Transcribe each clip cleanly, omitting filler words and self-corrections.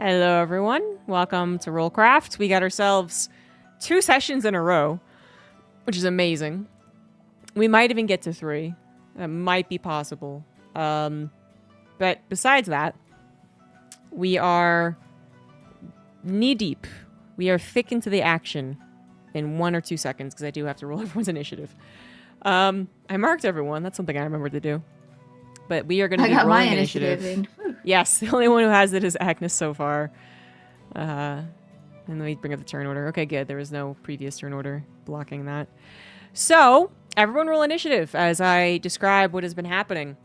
Hello, everyone. Welcome to RollCraft. We got ourselves 2 sessions in a row, which is amazing. We might even get to 3. That might be possible. But besides that, we are knee-deep. We are thick into the action in 1 or 2 seconds, because I do have to roll everyone's initiative. I marked everyone. That's something I remember to do. But we are going to be rolling initiative. Yes, the only one who has it is Agnes so far. And then we bring up the turn order. Okay, good. There was no previous turn order blocking that. So, everyone roll initiative as I describe what has been happening.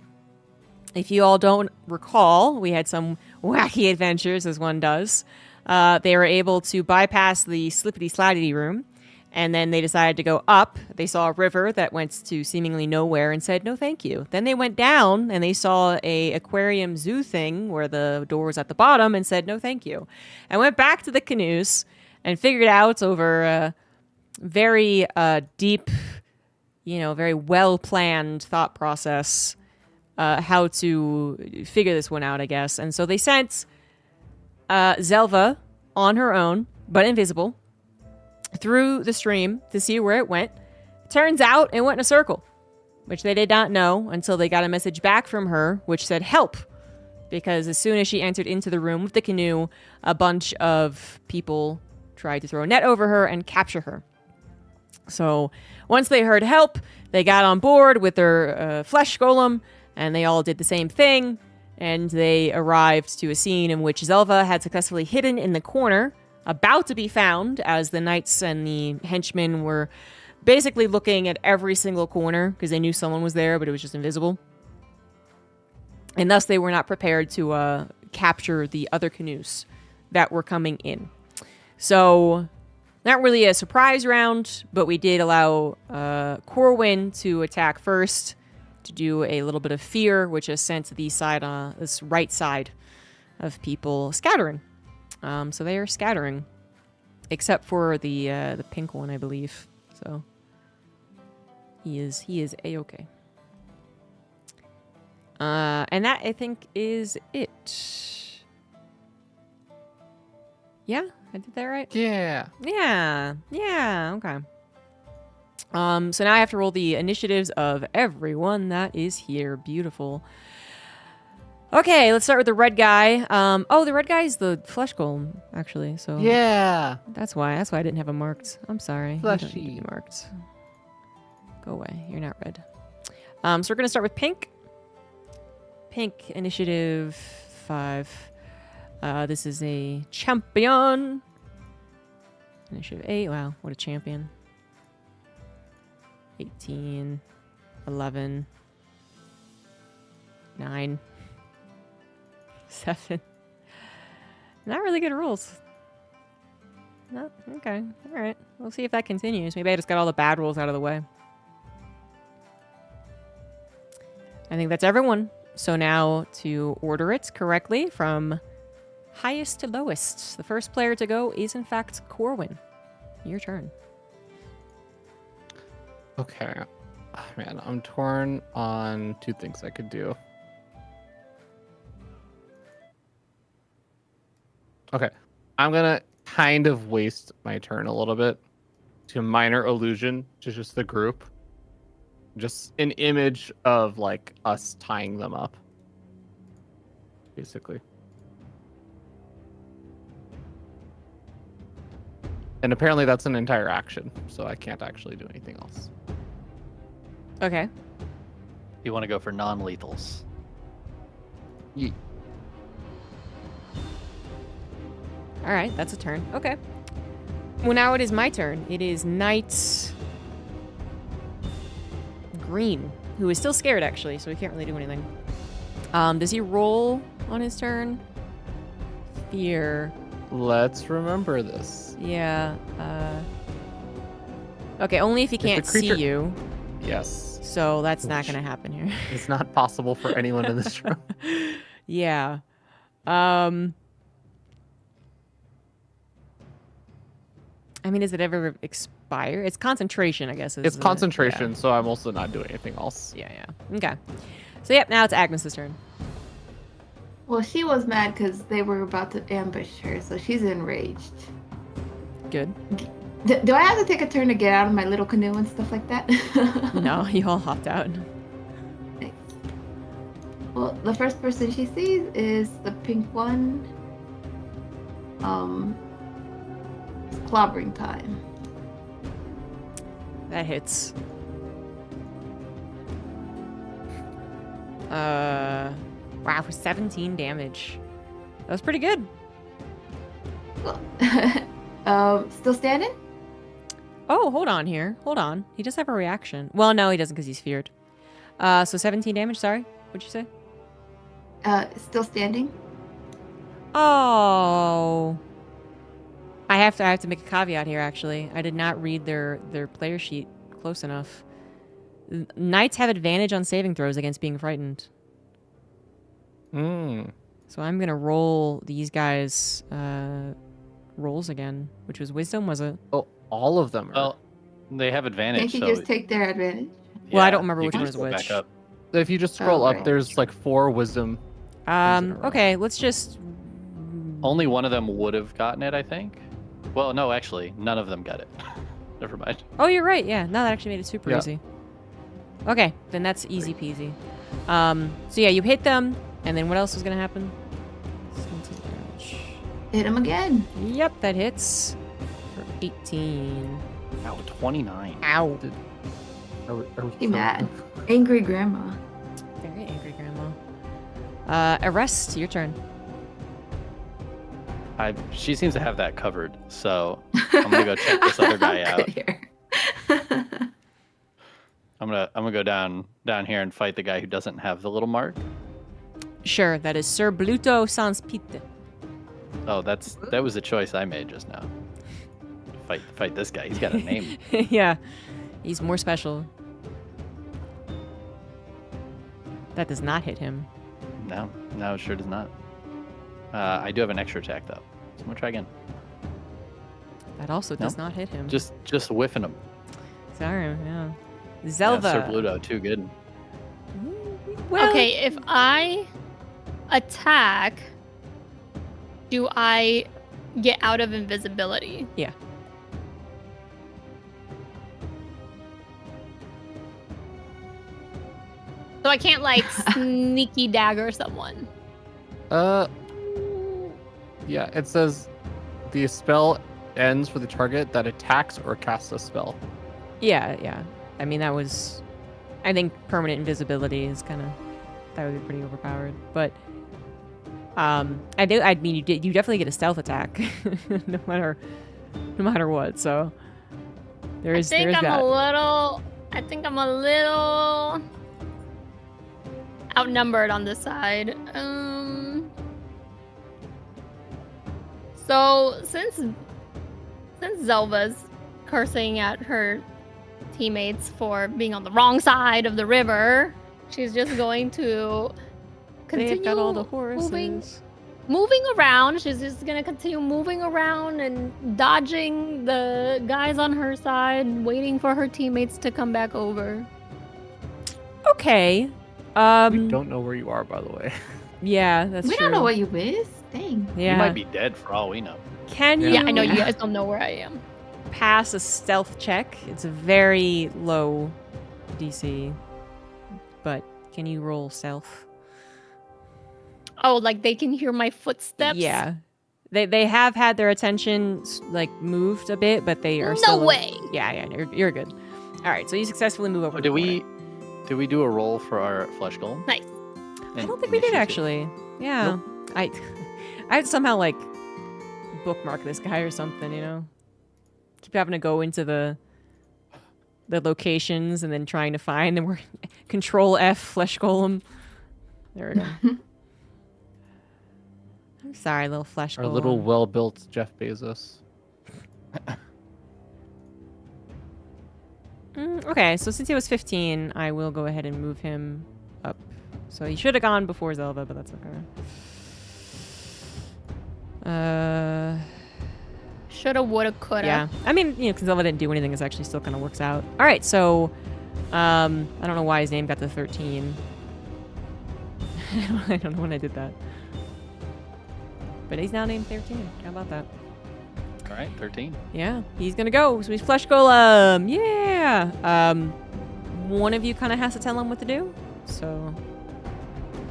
If you all don't recall, we had some wacky adventures, as one does. They were able to bypass the slippity-sliddity room, and then they decided to go up. They saw a river that went to seemingly nowhere and said, no, thank you. Then they went down, and they saw a aquarium zoo thing where the door was at the bottom and said, no, thank you. And went back to the canoes and figured out over a very deep, very well-planned thought process how to figure this one out, I guess. And so they sent Zelva on her own, but invisible, through the stream to see where it went. Turns out it went in a circle, which they did not know until they got a message back from her, which said help. Because as soon as she entered into the room with the canoe, a bunch of people tried to throw a net over her and capture her. So once they heard help, they got on board with their flesh golem, and they all did the same thing. And they arrived to a scene in which Zelva had successfully hidden in the corner, about to be found, as the knights and the henchmen were basically looking at every single corner because they knew someone was there, but it was just invisible. And thus they were not prepared to capture the other canoes that were coming in. So, not really a surprise round, but we did allow Corwin to attack first to do a little bit of fear, which has sent this right side of people scattering. So they are scattering, except for the pink one, I believe. So he is a-okay. And that, I think, is it. Yeah, I did that right? Yeah. Yeah, okay. So now I have to roll the initiatives of everyone that is here. Beautiful. Okay, let's start with the red guy. The red guy is the flesh golem, actually. So yeah, that's why I didn't have him marked. I'm sorry. Fleshy. You don't need to be marked. Go away. You're not red. So we're gonna start with pink. Pink initiative 5. This is a champion. Initiative 8. Wow, what a champion. 18, 11, 9. 7. Not really good rolls. No, okay. All right. We'll see if that continues. Maybe I just got all the bad rolls out of the way. I think that's everyone. So now to order it correctly from highest to lowest. The first player to go is, in fact, Corwin. Your turn. Okay. Oh, man, I'm torn on 2 things I could do. Okay, I'm gonna kind of waste my turn a little bit to minor illusion to just the group. Just an image of like us tying them up. Basically. And apparently that's an entire action, so I can't actually do anything else. Okay. You want to go for non-lethals. Yeet. All right, that's a turn. Okay. Well, now it is my turn. It is Knight Green, who is still scared, actually, so he can't really do anything. Does he roll on his turn? Fear. Let's remember this. Yeah. Okay, only if he can't see you. Yes. So that's not going to happen here. It's not possible for anyone in this room. Yeah. I mean, does it ever expire? It's concentration, I guess. It's concentration, yeah. so I'm also not doing anything else. Yeah. Okay. So, yep, now it's Agnes's turn. Well, she was mad because they were about to ambush her, so she's enraged. Good. Do I have to take a turn to get out of my little canoe and stuff like that? No, you all hopped out. Thanks. Well, the first person she sees is the pink one. It's clobbering time. That hits. Wow, for 17 damage. That was pretty good. Still standing? Oh, hold on here. Hold on. He does have a reaction. Well, no, he doesn't because he's feared. So 17 damage, sorry. What'd you say? Still standing? Oh. I have to make a caveat here, actually. I did not read their player sheet close enough. Knights have advantage on saving throws against being frightened. So I'm going to roll these guys' rolls again, which was wisdom, was it? Oh, all of them are. Well, they have advantage. Can't you so just take their advantage? Well, I don't remember you which can one just is go which. Back up. If you just scroll Oh, up, right. there's like 4 wisdom. in a row. Okay, let's just... Only one of them would have gotten it, I think. Well, no, actually, none of them got it. Never mind. Oh, you're right. Yeah, no, that actually made it super Yeah. easy. Okay, then that's easy peasy. So yeah, you hit them, and then what else was gonna happen? Hit him again. Yep, that hits for 18. Wow, 29. Ow. Are we He killing mad. them? Angry grandma. Very angry, Grandma. Arrest, your turn. She seems to have that covered, so I'm gonna go check this other guy I'm out. good here. I'm gonna go down here and fight the guy who doesn't have the little mark. Sure, that is Sir Bluto Sans Pite. Oh, that was the choice I made just now. Fight this guy. He's got a name. Yeah, he's more special. That does not hit him. No, it sure does not. I do have an extra attack though, so I'm gonna try again. That also does not hit him. Just whiffing him. Sorry, yeah. Yeah, Zelda. Sir Bluto, too good. Well, Okay, if I attack, do I get out of invisibility? Yeah. So I can't like sneaky dagger someone. Yeah, it says the spell ends for the target that attacks or casts a spell. Yeah. I mean, that was... I think permanent invisibility is kind of... That would be pretty overpowered. But... I mean, you definitely get a stealth attack. no matter what, so... There is that. I think I'm a little outnumbered on this side. So since Zelva's cursing at her teammates for being on the wrong side of the river, she's just going to continue They've got all the horses. moving around. She's just gonna continue moving around and dodging the guys on her side, waiting for her teammates to come back over. Okay. We don't know where you are, by the way. Yeah, that's We true. don't know what you is. Dang. Yeah. You might be dead for all we know. Can you Yeah, I know you guys don't know where I am. pass a stealth check? It's a very low DC. But can you roll stealth? Oh, like they can hear my footsteps? Yeah. They have had their attention like moved a bit, but they are No still way. Yeah, you're good. All right, so you successfully move over. Oh, to did the we do a roll for our flesh golem? Nice. I don't think we did actually. Yeah. I'd somehow like bookmark this guy or something, you know. Keep having to go into the locations and then trying to find, and we're Control F flesh golem. There we go. I'm sorry, little flesh Our golem. little well-built Jeff Bezos. Okay, so since he was 15, I will go ahead and move him up. So he should have gone before Zelda, but that's okay. Shoulda, woulda, coulda. Yeah. I mean, you know, because Zelda didn't do anything, this actually still kind of works out. All right, so I don't know why his name got to 13. I don't know when I did that. But he's now named 13. How about that? All right, 13. Yeah, he's gonna go. So he's Flesh Golem. Yeah. One of you kind of has to tell him what to do. So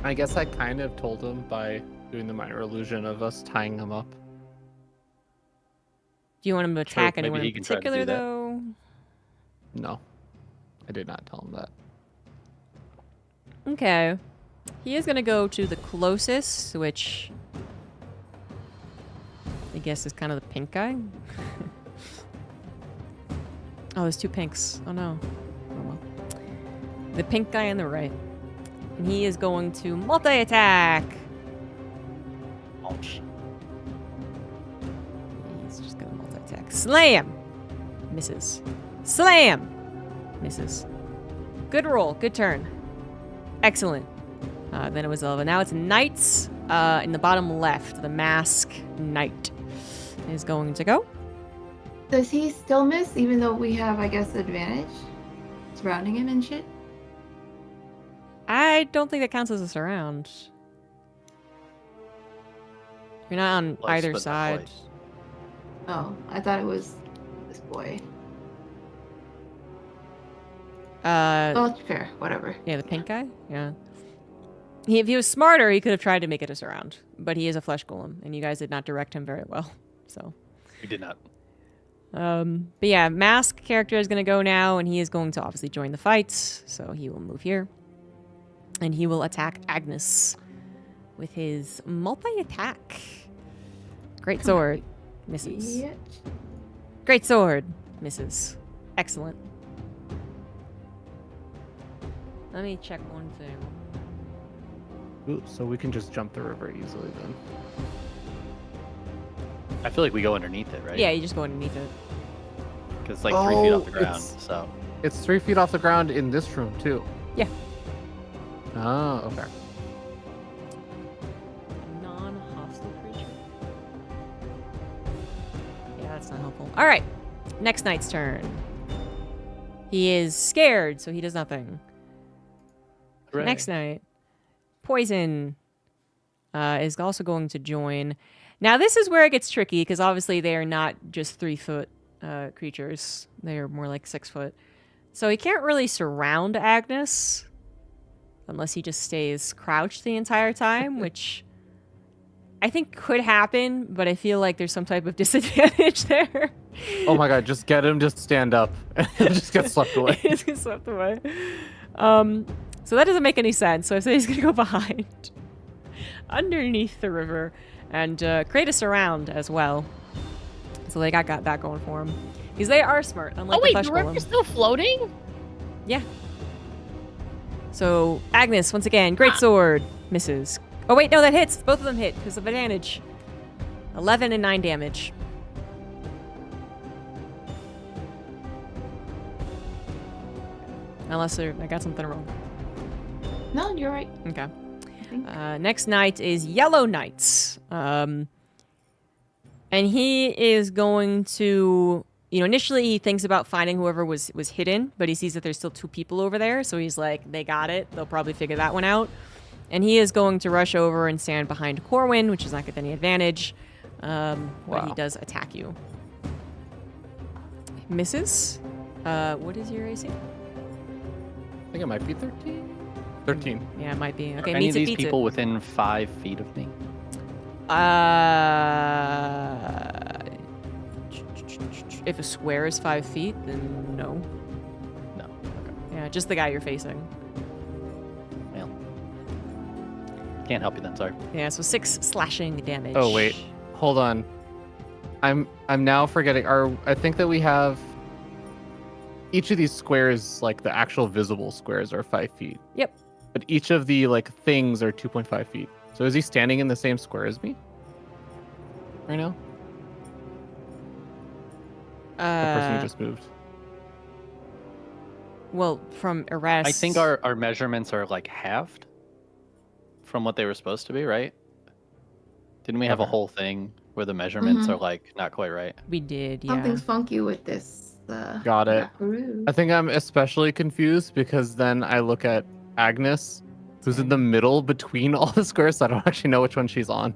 I guess I kind of told him by doing the minor illusion of us tying him up. do you want him to True, attack maybe anyone he in can try to particular, do that. though? No, I did not tell him that. Okay. He is gonna go to the closest, which I guess is kind of the pink guy. Oh, there's two pinks. Oh no. Oh well. The pink guy on the right. And he is going to multi-attack. Ouch. He's just gonna multi-attack. Slam! Misses. Slam! Misses. Good roll. Good turn. Excellent. Then it was 11. Now it's Knights in the bottom left. The mask Knight is going to go. Does he still miss, even though we have, I guess, advantage surrounding him and shit? I don't think that counts as a surround. You're not on Twice, either but not side. twice. Oh, I thought it was this boy. Oh, fair. Whatever. Yeah, the pink guy? Yeah. If he was smarter, he could have tried to make it a surround. But he is a flesh golem, and you guys did not direct him very well. So. We did not. But yeah, mask character is going to go now, and he is going to obviously join the fights. So he will move here. And he will attack Agnes with his multi-attack. Great sword. Misses. Bitch. Great sword. Misses. Excellent. Let me check one thing. Ooh, so we can just jump the river easily then. I feel like we go underneath it, right? Yeah, you just go underneath it. Because it's like 3 feet off the Oh, ground, it's- so. It's 3 feet off the ground in this room too. Yeah. Oh, okay. Non-hostile creature. Yeah, that's not helpful. All right. Next knight's turn. He is scared, so he does nothing. Hooray. Next knight. Poison is also going to join. Now, this is where it gets tricky, because obviously they are not just 3-foot creatures. They are more like 6 foot. So he can't really surround Agnes unless he just stays crouched the entire time, which I think could happen, but I feel like there's some type of disadvantage there. Oh my god, just get him, just stand up. And just get swept away. He's gonna swept away. So that doesn't make any sense. So I say he's gonna go behind, underneath the river, and create a surround as well. So they got that going for him. Because they are smart, unlike Oh wait, the the flesh river's golem. still floating? Yeah. So Agnes, once again, great sword, misses. Oh wait, no, that hits. Both of them hit because of advantage. 11 and 9 damage. Unless I got something wrong. No, you're right. Okay. I think. Next knight is Yellow Knights. And he is going to, initially he thinks about finding whoever was hidden, but he sees that there's still 2 people over there. So he's like, they got it. They'll probably figure that one out. And he is going to rush over and stand behind Corwin, which is not get any advantage. But he Wow. does attack you. Misses. What is your AC? I think it might be 13. 13. Yeah, it might be. Are Okay, any meets of it, these beats people within 5 feet of me? it. If a square is 5 feet, then no. No. Okay. Yeah, just the guy you're facing. Well. Can't help you then, sorry. Yeah, so 6 slashing damage. Oh wait, hold on. I'm now forgetting. I think that we have each of these squares, like the actual visible squares, are 5 feet. Yep. But each of the like things are 2.5 feet. So is he standing in the same square as me right now? The person who just moved. Well, from arrest. I think our measurements are like halved from what they were supposed to be, right? Didn't we have a Okay. whole thing where the measurements Mhm. are like not quite right? We did, yeah. Something's funky with this. Got it. Buckaroo. I think I'm especially confused because then I look at Agnes who's in the middle between all the squares, so I don't actually know which one she's on.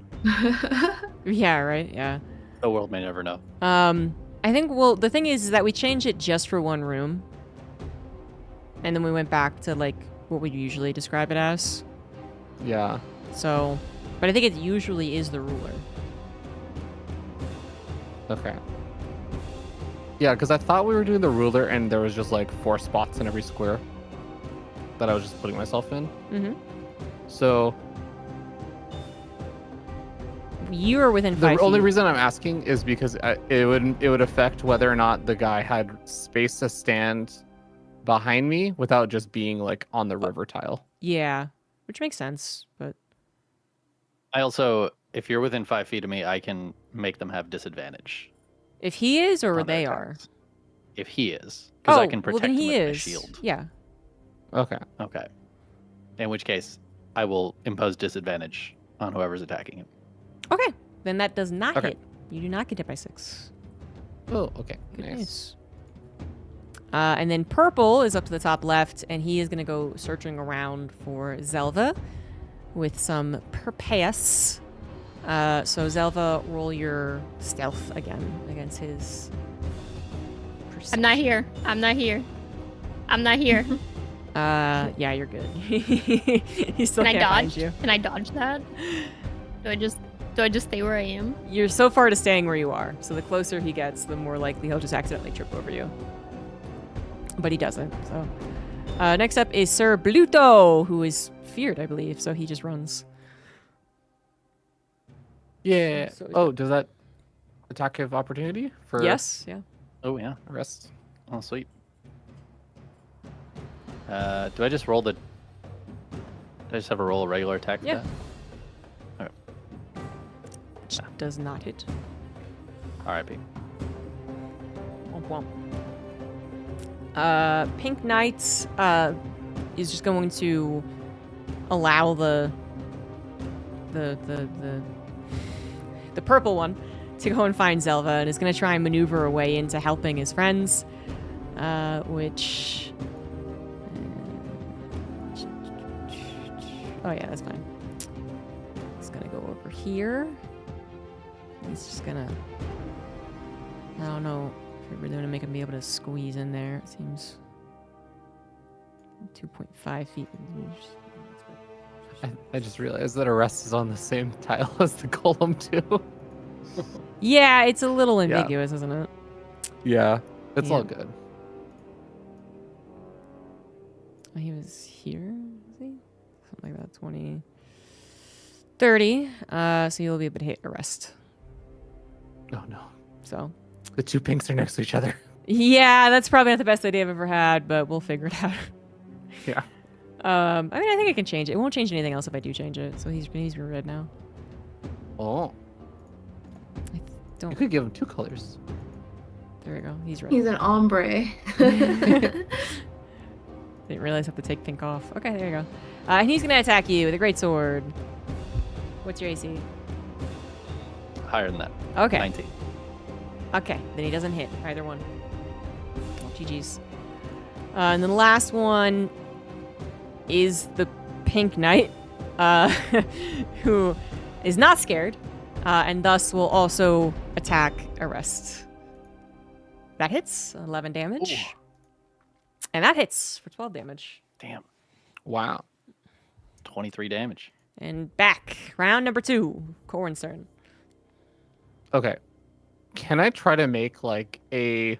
Yeah, right. Yeah. The world may never know. I think, well, the thing is that we changed it just for one room. And then we went back to, like, what we usually describe it as. Yeah. So, but I think it usually is the ruler. Okay. Yeah, because I thought we were doing the ruler and there was just like 4 spots in every square that I was just putting myself in. Mm-hmm. So You are within the 5 feet. only reason I'm asking is because it would affect whether or not the guy had space to stand behind me without just being like on the river tile. Yeah, which makes sense, but I also, if you're within 5 feet of me, I can make them have disadvantage. if he is or on their they are. attacks. If he is, because Oh, I can well protect then him he with my is. shield. Yeah. Okay. Okay. In which case, I will impose disadvantage on whoever's attacking him. Okay. Then that does not Okay. hit. You do not get hit by 6. Oh, okay. Good Nice. news. And then purple is up to the top left, and he is going to go searching around for Zelva with some purpose. So Zelva, roll your stealth again against his perception. I'm not here. I'm not here. I'm not here. Yeah, you're good. He still Can I can't find dodge? you. Can I dodge that? Do I just stay where I am? You're so far to staying where you are. So the closer he gets, the more likely he'll just accidentally trip over you. But he doesn't. So next up is Sir Bluto, who is feared, I believe. So he just runs. Yeah. So- Oh, does that attack have opportunity for Yes. Yeah. Oh, yeah. arrest? Oh, sweet. Do I just roll the... Do I just have a roll a regular attack for Yeah. that? Which does not hit. R.I.P. Womp womp. Pink Knight is just going to allow the purple one to go and find Zelva, and is going to try and maneuver a way into helping his friends, which... oh yeah, that's fine. He's going to go over here. He's just going to... I don't know if we're really going to make him be able to squeeze in there. It seems 2.5 feet. I just realized that arrest is on the same tile as the golem too. Yeah, it's a little Yeah. ambiguous, isn't it? Yeah. It's Yeah. all good. Oh, he was here, was he? Something like that, 20, 30. So he'll be able to hit arrest. Oh no. So, The 2 pinks are next to each other. yeah, that's probably not the best idea I've ever had, but we'll figure it out. Yeah. I mean, I think I can change it. It won't change anything else if I do change it. So he's red now. Oh. You Don't. could give him 2 colors. There we go. He's red. He's an ombre. Didn't realize I have to take pink off. Okay, there you go. And he's gonna attack you with a great sword. What's your AC? Higher than that. Okay. 19. Okay, then he doesn't hit either one. Oh, GG's. And then the last one is the Pink Knight, who is not scared, and thus will also attack arrest. That hits 11 damage. Ooh. And that hits for 12 damage. Damn. Wow. 23 damage. And back. Round number 2. Corin's turn. Okay. Can I try to make like a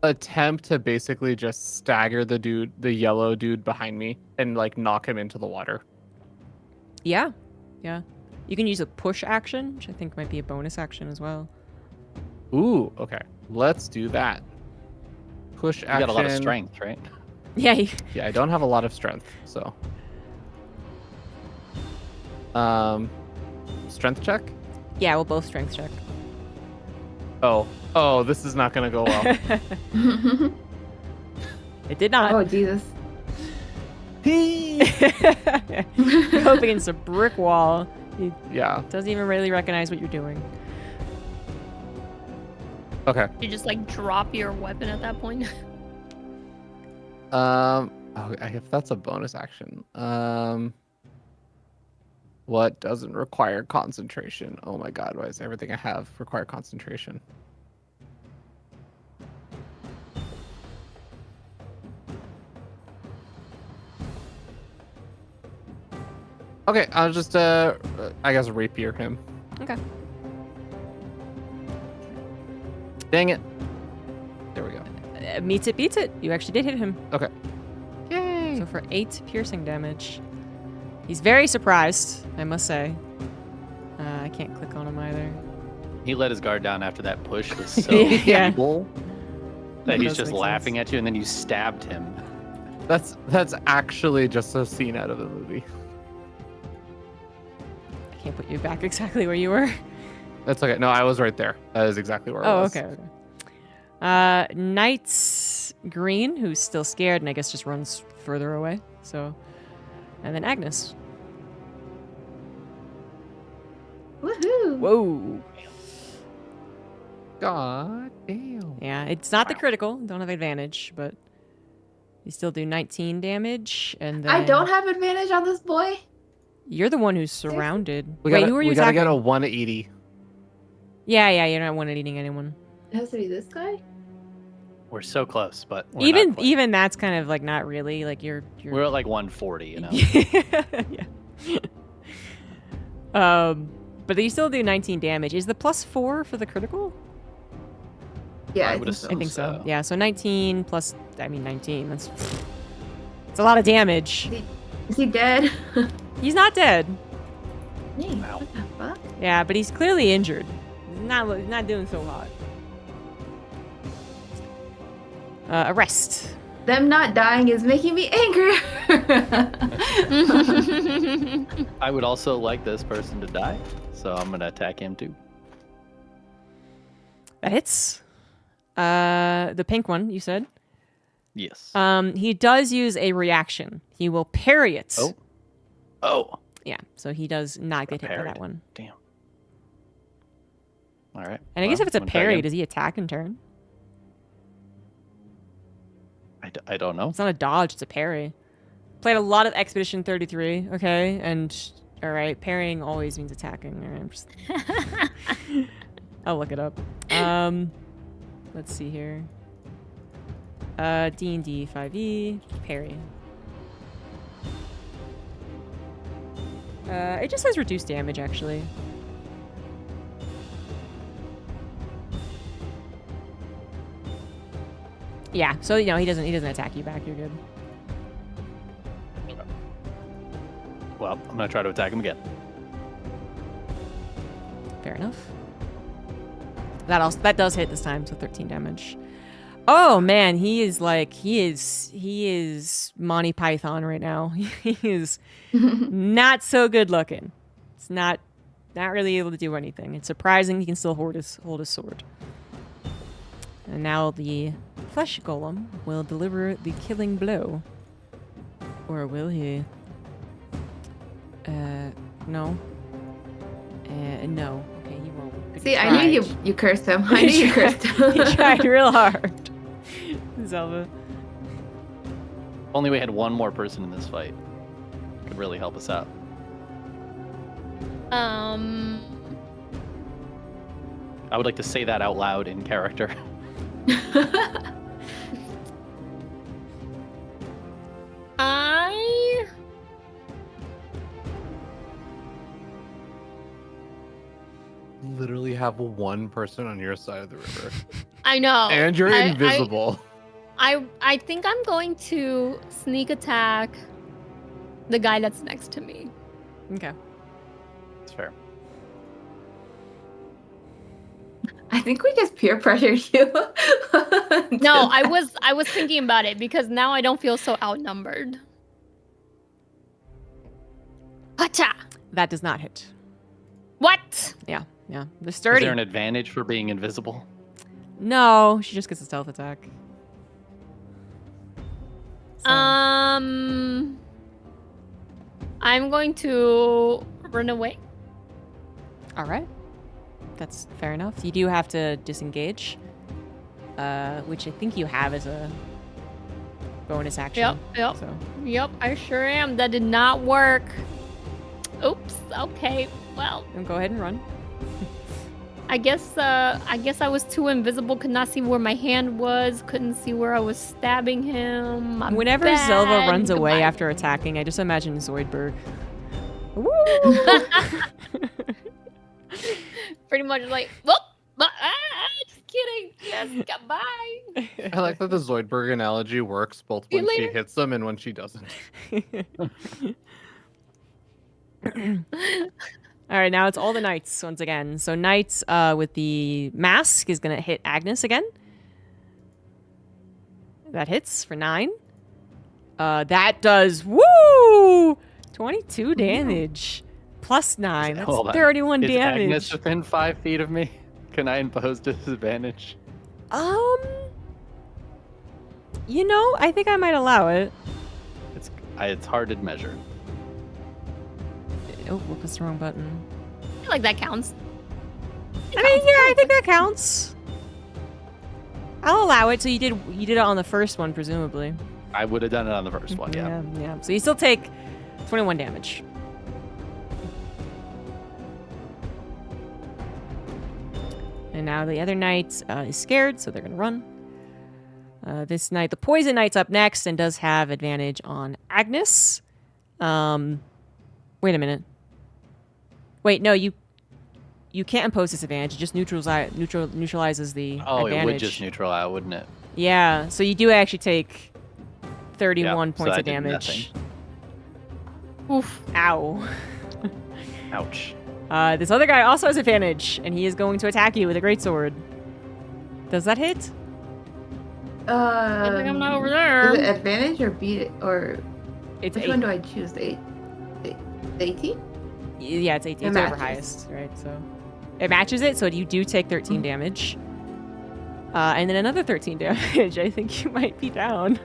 attempt to basically just stagger the yellow dude behind me and like knock him into the water? Yeah. Yeah. You can use a push action, which I think might be a bonus action as well. Ooh, okay. Let's do that. Push You action. got a lot of strength, right? Yeah. Yeah, I don't have a lot of strength, so. Strength check? Yeah, we'll both strength check. Oh, this is not gonna go well. It did not. Oh Jesus. You're up against a brick wall. He Yeah. doesn't even really recognize what you're doing. Okay. You just like drop your weapon at that point. Oh, if that's a bonus action. What doesn't require concentration? Oh my god, why does everything I have require concentration? Okay, I'll just I guess rapier him. Okay. Dang it. There we go. Meets it, beats it. You actually did hit him. Okay. Yay! So for 8 piercing damage. He's very surprised, I must say. I can't click on him either. He let his guard down after that push was so Yeah. evil that That he's does just make laughing sense. at you, and then you stabbed him. That's actually just a scene out of the movie. I can't put you back exactly where you were. That's okay. No, I was right there. That is exactly where I Oh, was. okay. Knight's Green, who's still scared and I guess just runs further away. So, and then Agnes. Woohoo! Whoa. God damn. Yeah, it's not the critical. Don't have advantage, but you still do 19 damage. And then I don't have advantage on this boy. You're the one who's surrounded. We Wait, gotta, who are you we gotta attacking? get a 180. Yeah, you're not one at eating anyone. It has to be this guy. We're so close, but we're not quite. Even that's kind of like not really like you're. We're at like 140, you know. yeah. But you still do 19 damage. Is the +4 for the critical? Yeah, I I would think so. I think so. Yeah, so 19 plus. I mean 19. That's. It's a lot of damage. Is he dead? He's not dead. Dang, Ow. what the fuck? Yeah, but he's clearly injured. He's not doing so hot. Arrest. Them not dying is making me angry. I would also like this person to die, so I'm gonna attack him too. That hits. The pink one, you said. Yes. He does use a reaction. He will parry it. Oh. Yeah, so he does not get hit by that Parried. one. Damn. All right. And I guess well, if it's a I'm gonna try parry, again. does he attack in turn? I don't know. It's not a dodge, it's a parry. Played a lot of Expedition 33, okay? And, alright, parrying always means attacking. All right, I'm just... I'll look it up. Let's see here. D&D 5e, parry. It just says reduced damage, actually. Yeah, so he doesn't attack you back. You're good. Well, I'm gonna try to attack him again. Fair enough. That does hit this time, so 13 damage. Oh man, he is Monty Python right now. He is not so good looking. It's not really able to do anything. It's surprising he can still hold his sword. And now the flesh golem will deliver the killing blow. Or will he? No. No. Okay, he won't. But he See, I knew tried. you cursed him. I knew you cursed him. He tried real hard. Zelda. If only we had one more person in this fight. Could really help us out. I would like to say that out loud in character. I Literally have one person on your side of the river. know. And you're I- invisible. I think I'm going to sneak attack the guy that's next to me. Okay. It's fair. I think we just peer pressured you. No, I was thinking about it because now I don't feel so outnumbered. Hacha! That does not hit. What? Yeah. The Is sturdy. there an advantage for being invisible? No, she just gets a stealth attack. So- I'm going to run away. All right. That's fair enough. You do have to disengage, which I think you have as a bonus action. Yep. So Yep, I sure am. That did not work. Oops. Okay. Well, then go ahead and run. I guess I was too invisible, could not see where my hand was, couldn't see where I was stabbing him. I'm Whenever bad. Zelva runs away Goodbye. after attacking, I just imagine Zoidberg. Woo! Pretty much like, well, just kidding. Yes, goodbye. I like that the Zoidberg analogy works both See you when she later. hits them and when she doesn't. All right, now it's all the knights once again. So knights with the mask is gonna hit Agnes again. That hits for 9. That does 22 damage plus 9. That's Hold on. 31 Is damage. Agnes within 5 feet of me? Can I impose disadvantage? You know, I think I might allow it. It's hard to measure. Oh, whoop, that's the wrong button. I feel like that counts. I mean, yeah, I think that counts. I'll allow it. So you did it on the first one, presumably. I would have done it on the first one, yeah. Yeah. So you still take 21 damage. And now the other knight is scared, so they're gonna run. This knight, the poison knight's up next and does have advantage on Agnes. Wait a minute. Wait, no, you can't impose disadvantage. It just neutralizes the Oh, advantage. it would just neutral out, wouldn't it? Yeah, so you do actually take 31 Yeah, so points I of did damage. nothing. Oof. Ow. Ouch. This other guy also has advantage, and he is going to attack you with a greatsword. Does that hit? I think I'm not over there. Is it advantage or beat it? Or It's which 8. one do I choose? The 18? Yeah, it's 18. It It's over matches. highest, right? So it matches it, so you do take 13 damage. And then another 13 damage. I think you might be down.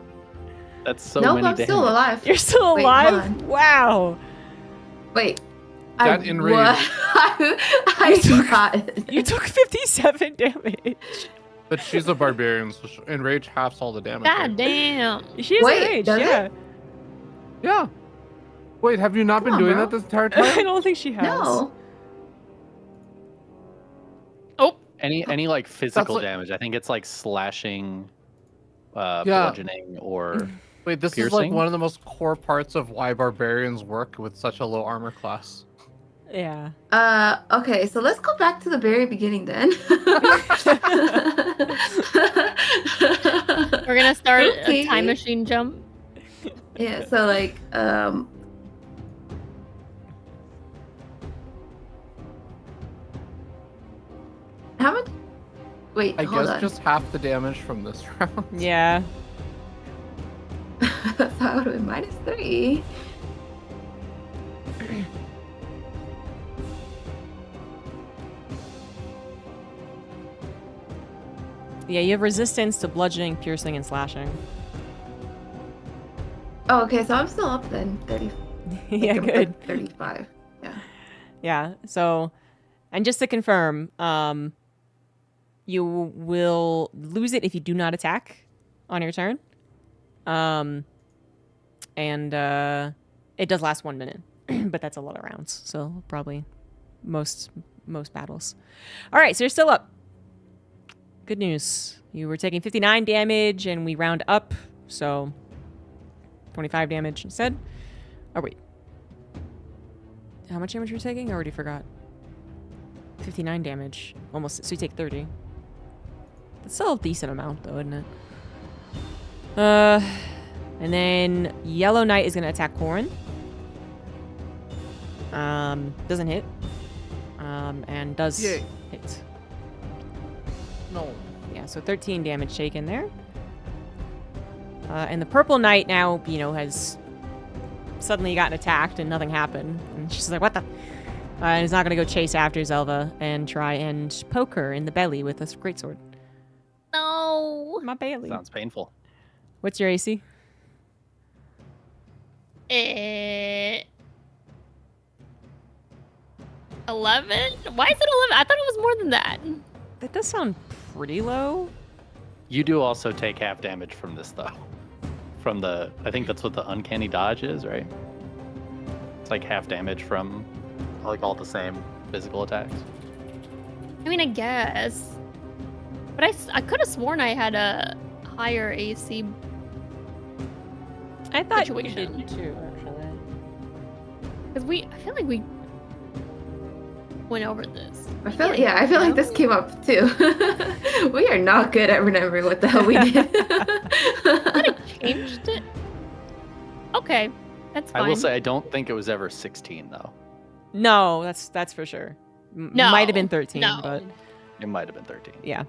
That's so Nope, many I'm still damage. alive. You're still Wait, alive? hold on. Wow. Wait. That enraged. I got it. You took 57 damage. But she's a barbarian, so enrage halves all the damage. God right? damn. She is Wait, enraged, does it? yeah. Yeah. Wait, have you not Come been on, doing bro. that this entire I time? don't think she has. No. Oh, Any like physical like- damage? I think it's like slashing, bludgeoning, or Wait, this is like Piercing? one of the most core parts of why barbarians work with such a low armor class. Yeah. Okay, so let's go back to the very beginning then. we're gonna start Okay. a time machine jump. Yeah, so like, how much? Wait, I hold guess on. just half the damage from this round. Yeah. That's how it would be -3. Yeah, you have resistance to bludgeoning, piercing, and slashing. Oh, okay, so I'm still up then. 30. Yeah, I'm good. at 35. Yeah. Yeah. So, and just to confirm, you will lose it if you do not attack on your turn. And it does last 1 minute, but that's a lot of rounds. So probably most battles. All right, so you're still up. Good news. You were taking 59 damage, and we round up, so 25 damage instead. Oh wait. How much damage were you taking? I already forgot. 59 damage. Almost. So you take 30. That's still a decent amount, though, isn't it? And then Yellow Knight is going to attack Corin. Doesn't hit. And does Yay. hit. No. Yeah, so 13 damage taken there. And the Purple Knight now, has suddenly gotten attacked and nothing happened. And she's like, what the? And is not going to go chase after Zelva and try and poke her in the belly with a greatsword. No. My belly. sounds painful. What's your AC? 11? Why is it 11? I thought it was more than that. That does sound pretty low. You do also take half damage from this, though. from the. I think that's what the uncanny dodge is, right? It's like half damage from like all the same physical attacks. I mean, I guess. But I could have sworn I had a higher AC. I thought you Situation. did too, actually. Because I feel like we went over this. I feel like this came up too. We are not good at remembering what the hell we did. I changed it. Okay, that's fine. I will say I don't think it was ever 16 though. No, that's for sure. No, Might have been 13, no. but It might have been 13. yeah.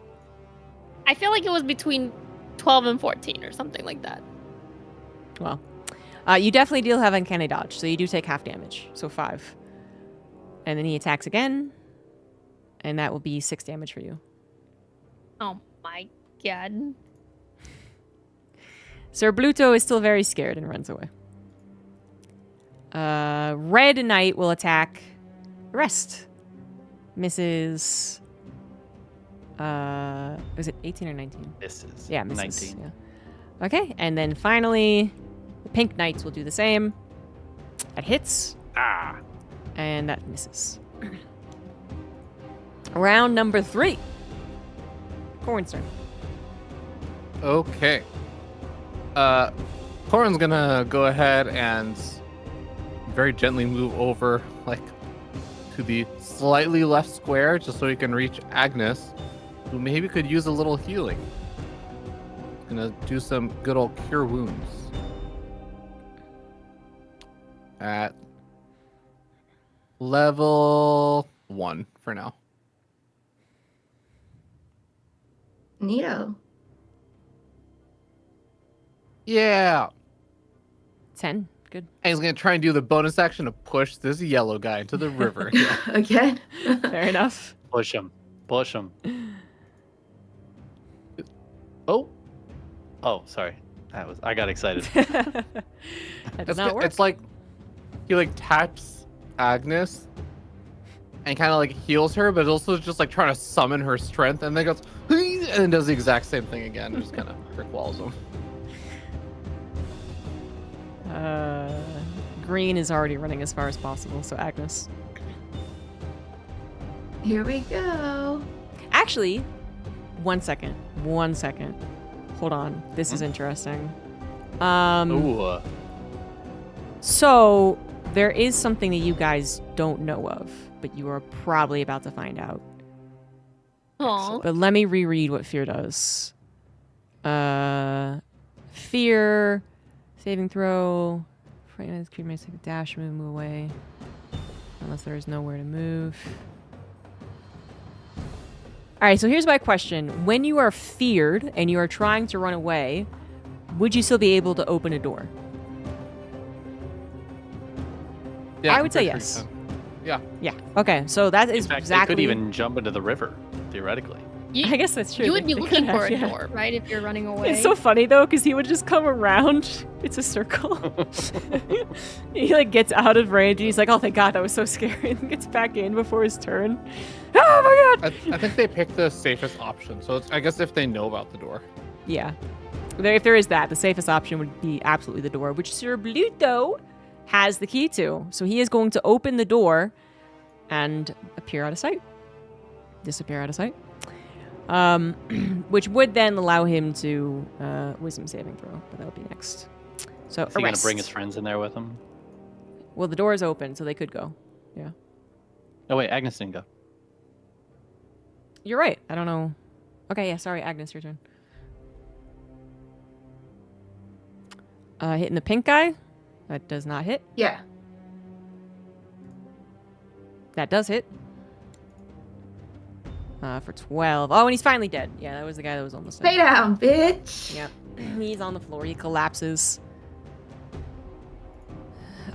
I feel like it was between 12 and 14 or something like that. Well, you definitely do have uncanny dodge, so you do take half damage, so 5. And then he attacks again, and that will be 6 damage for you. Oh my god. Sir Bluto is still very scared and runs away. Red Knight will attack Rest. Misses. Is it 18 or 19? Misses. Yeah, misses. 19. Yeah. Okay, and then finally, the Pink Knights will do the same. That hits, Ah. and that misses. Round number 3. Corn's turn. Okay. Corin's gonna go ahead and very gently move over, like, to the slightly left square, just so he can reach Agnes, who maybe could use a little healing. Gonna do some good old cure wounds. At level 1 for now. Neato. Yeah. 10. Good. And he's gonna try and do the bonus action to push this yellow guy into the river. Again. Fair enough. Push him. Push him. Oh, Oh, sorry. I got excited. That does not work. it's like he like taps Agnes and kind of like heals her, but also just like trying to summon her strength, and then goes and then does the exact same thing again. Just kind of brick walls him. Green is already running as far as possible, so Agnes. Here we go. Actually, 1 second. 1 second. Hold on. This is interesting. Ooh. So there is something that you guys don't know of, but you are probably about to find out. Aw. But let me reread what fear does. Fear, saving throw. Frightened creature may take a dash, move away, unless there is nowhere to move. All right, so here's my question. When you are feared and you are trying to run away, would you still be able to open a door? Yeah, I would say I'm pretty yes. sure you can. Yeah. Yeah. Okay, so that is In fact, exactly. they could even jump into the river, theoretically. I guess that's true. You would be They looking could for have, a yeah. door, right? If you're running away. It's so funny though, because he would just come around. It's a circle. He like gets out of range and he's like, "Oh, thank God, that was so scary," and gets back in before his turn. Oh my God! I think they picked the safest option. So I guess if they know about the door. Yeah, if there is that, the safest option would be absolutely the door, which Sir Bluto has the key to. So he is going to open the door and appear out of sight, disappear out of sight. Which would then allow him to wisdom saving throw, but that'll be next. So Is he gonna arrest. bring his friends in there with him? Well, the door is open, so they could go. Yeah, Oh wait, Agnes didn't go. you're right. I don't know. Okay, yeah. Sorry, Agnes, your turn. Hitting the pink guy. That does not hit. Yeah. That does hit. For 12. Oh, and he's finally dead. Yeah, that was the guy that was almost Stay dead. down, bitch. Yep. He's on the floor. He collapses.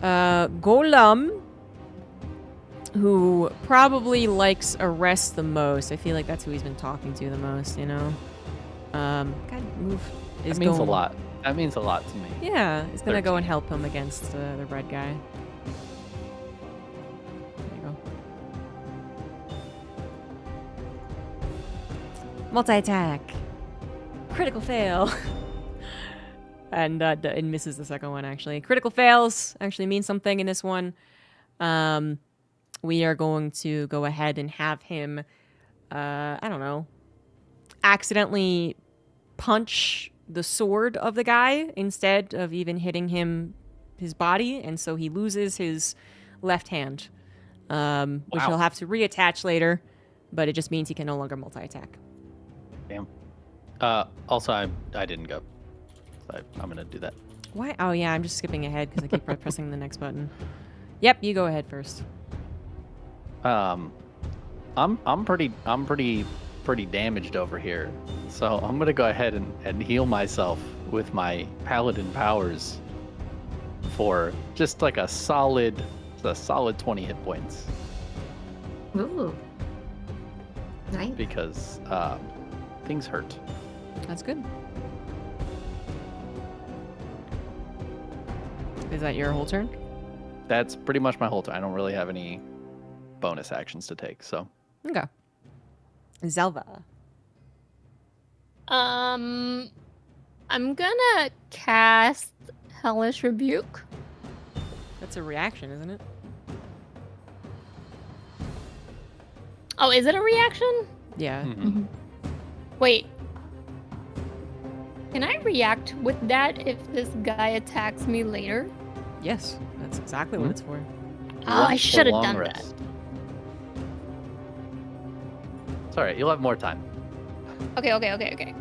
Golem, who probably likes Arrest the most. I feel like that's who he's been talking to the most, you know? God, move. That means a lot. That means a lot to me. Yeah, he's gonna go 13. and help him against the red guy. There you go. Multi-attack. Critical fail. And it misses the second one, actually. Critical fails actually mean something in this one. We are going to go ahead and have him, I don't know, accidentally punch the sword of the guy instead of even hitting his body. And so he loses his left hand, which he'll have to reattach later. But it just means he can no longer multi-attack. Damn. Also, I didn't go. So I'm gonna do that. Why? Oh yeah, I'm just skipping ahead because I keep pressing the next button. Yep, you go ahead first. I'm pretty damaged over here, so I'm gonna go ahead and heal myself with my paladin powers for just like a solid 20 hit points Ooh. Nice. because things hurt. That's good. Is that your whole turn? That's pretty much my whole time. I don't really have any bonus actions to take, so. Okay. Zelva. I'm gonna cast Hellish Rebuke. That's a reaction, isn't it? Oh, is it a reaction? Yeah. Mhm. Wait. Can I react with that if this guy attacks me later? Yes, that's exactly what it's for. Oh, I One should have long done rest. It's alright, you'll have more time. that. Okay.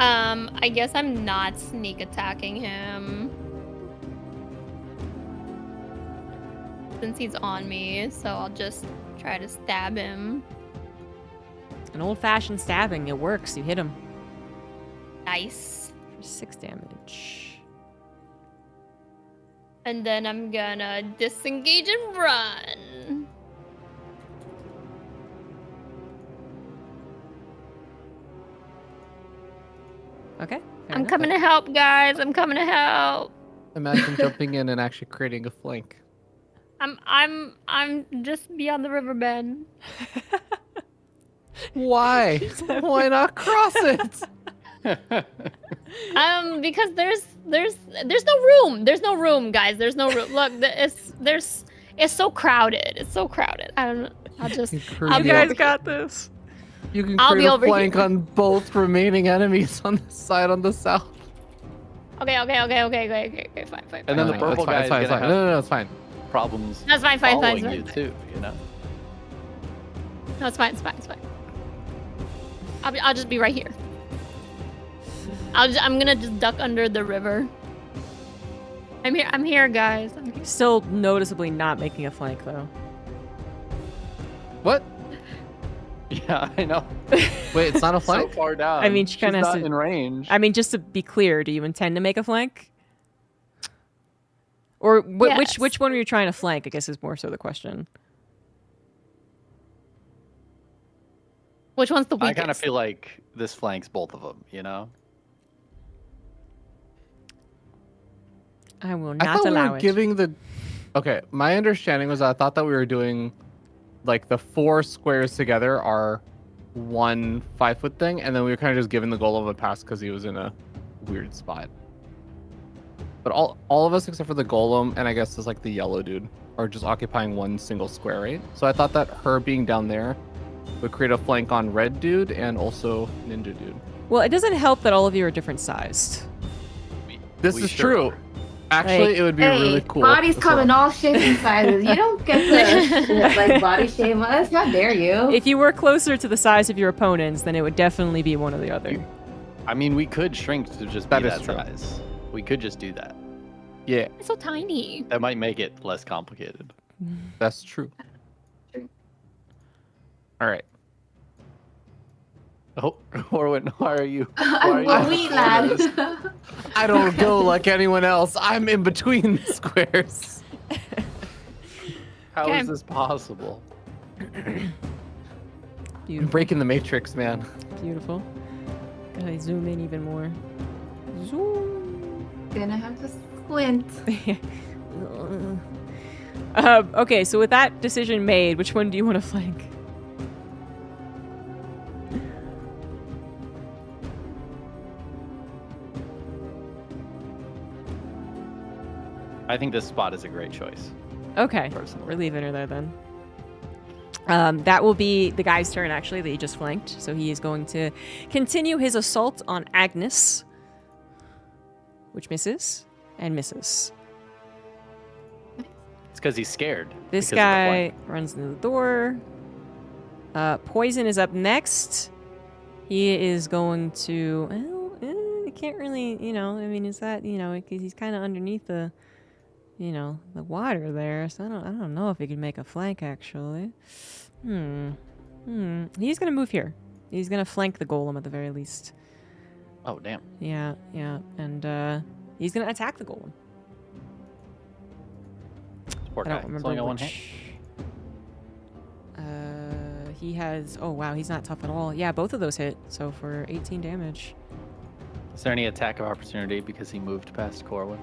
I guess I'm not sneak attacking him. Since he's on me, so I'll just try to stab him. An old-fashioned stabbing. It works. You hit him Nice. for 6 damage. And then I'm gonna disengage and run. Okay. I'm coming to help, guys. I'm coming to help. Imagine jumping in and actually creating a flank. I'm just beyond the river bend. Why? Why not cross it? Because there's no room. There's no room, guys. There's no room. Look, it's so crowded. It's so crowded. I don't know. I'll just. You I'll be over got this. You can I'll create be a over flank here. on both remaining enemies on the side on the south. Okay. Fine. And then the Fine, purple that's fine, guy it's is fine. gonna have No, it's fine. problems That's fine. following you too, you know? No, it's fine. I'll just be right here. I'm gonna just duck under the river. I'm here, guys. I'm here. Still noticeably not making a flank, though. What? Yeah, I know. Wait, it's not a So flank? far down. I mean, she She's kinda has not to- in range. I mean, just to be clear, do you intend to make a flank? Or Yes. which one are you trying to flank, I guess is more so the question. Which one's the I weakest? kind of feel like this flanks both of them, you know? I will I not thought we allow were it. giving the... Okay, my understanding was I thought that we were doing... Like, the 4 squares together are one 5-foot thing, and then we were kind of just giving the golem a pass because he was in a weird spot. But all of us except for the golem, and I guess it's like the yellow dude, are just occupying one single square, right? So I thought that her being down there would create a flank on red dude and also ninja dude. Well, it doesn't help that all of you are different sized. This We is sure true. are. Actually, it would be Hey, really cool. bodies as come in well. all shapes and sizes. You don't get to like body shame us. How dare you? If you were closer to the size of your opponents, then it would definitely be one or the other. I mean, we could shrink to just That be is that true. size. We could just do that. Yeah, It's so tiny. That might make it less complicated. that's true. True. All right. Oh, Orwin, why are you? I'm why are a you- wee lad. I don't go like anyone else. I'm in between the squares. How Okay. is this possible? I'm Beautiful. breaking the matrix, man. Beautiful. Gotta zoom in even more. Zoom. Gonna have to squint. Okay, so with that decision made, which one do you want to flank? think this spot is a great choice. Okay, Personally. we're leaving her there then. That will be the guy's turn, actually, that he just flanked. So he is going to continue his assault on Agnes, which misses and misses. It's because he's scared. This because of the guy flank. runs into the door. Poison is up next. He is going to... Well, I can't really, I mean, is that, because he's kind of underneath the, the water there. So I don't know if he can make a flank, actually. He's going to move here. He's going to flank the golem at the very least. Oh, damn. Yeah. And he's going to attack the golem. Poor I guy. don't It's remember only got one which. hit. He has... Oh, wow. He's not tough at all. Yeah, both of those hit. So for 18 damage. Is there any attack of opportunity because he moved past Corwin?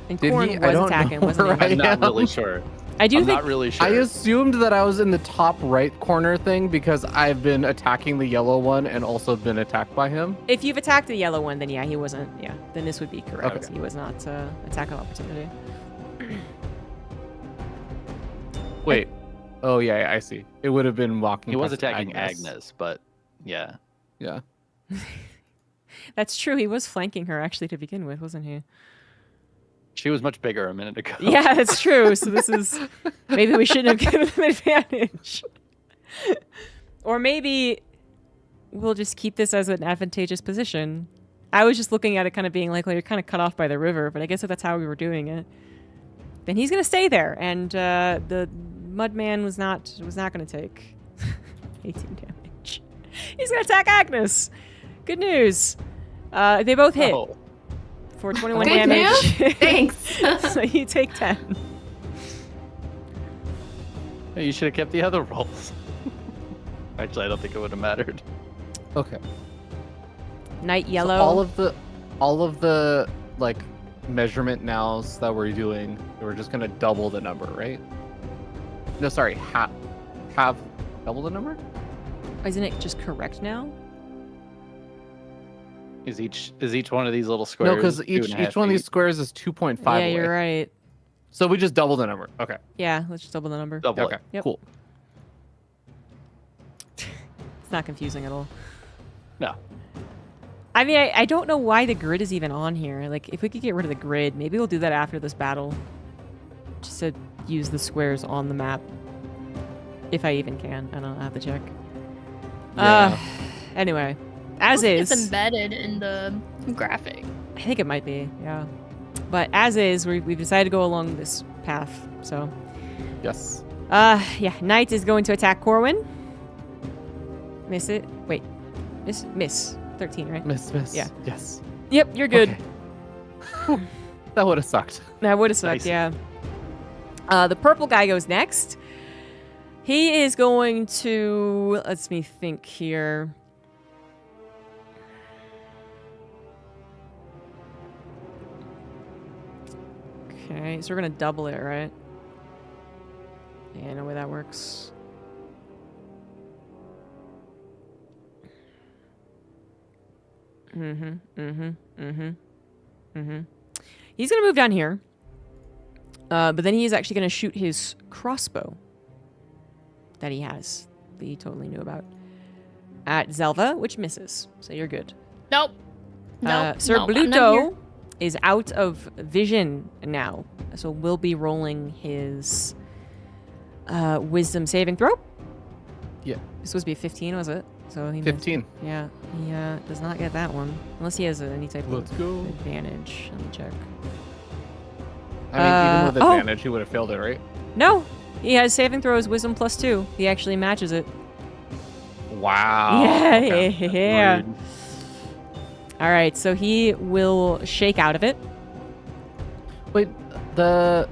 And Did Corn he? I was don't attacking, know wasn't where he? I I'm not am. really sure. I do I'm think... not really sure. I assumed that I was in the top right corner thing because I've been attacking the yellow one and also been attacked by him. If you've attacked the yellow one, then yeah, he wasn't... Yeah, then this would be correct. Okay. He was not attack of opportunity. Wait. Oh, yeah, I see. It would have been walking He was past attacking Agnes, but yeah. Yeah. That's true. He was flanking her, actually, to begin with, wasn't he? She was much bigger a minute ago. Yeah, that's true. So this is... Maybe we shouldn't have given him advantage. Or maybe we'll just keep this as an advantageous position. I was just looking at it kind of being like, well, you're kind of cut off by the river, but I guess if that's how we were doing it, then he's going to stay there. And the Mudman was not going to take 18 damage. He's going to attack Agnes. Good news. They both hit Oh, for 21 Good damage. news? Thanks. So you take 10. hey, you should have kept the other rolls. Actually, I don't think it would have mattered. Okay. Night So yellow. all of the like measurement nows that we're doing, we're just gonna double the number, right? No, sorry, have double the number? Isn't it just correct now? Is each one of these little squares? No, because 2.5 each one of these feet? squares is 2.5 Yeah, away. you're right. So we just double the number. Okay. Yeah, let's just double the number. Double Okay. it. Yep. Cool. It's not confusing at all. No. I mean, I don't know why the grid is even on here. Like, if we could get rid of the grid, maybe we'll do that after this battle. Just to use the squares on the map. If I even can. I don't know. I have to check. Yeah. Anyway. As It's is. embedded in the graphic. I think it might be, yeah. But as is, we've decided to go along this path, so. Yes. Yeah, Knight is going to attack Corwin. Miss it. Wait. Miss. 13, right? Miss. Yeah. Yes. Yep, you're good. Okay. That would have sucked. That would have sucked, Nice. yeah. The purple guy goes next. He is going to... Let's me think here. Okay, so we're going to double it, right? Yeah, no way that works. He's going to move down here. But then he is actually going to shoot his crossbow that he has, that he totally knew about, at Zelva, which misses. So you're good. Nope. Nope. Sir nope, I'm not here. Bluto is out of vision now. So we'll be rolling his wisdom saving throw. Yeah. This was supposed to be a 15, was it? So he 15. Missed. Yeah, he does not get that one. Unless he has any type Let's of go. advantage. Let me check. I mean, even with oh. advantage, he would have failed it, right? No! He has saving throws wisdom +2. He actually matches it. Wow. Yeah, Okay. yeah. Rude. All right, so he will shake out of it. Wait, I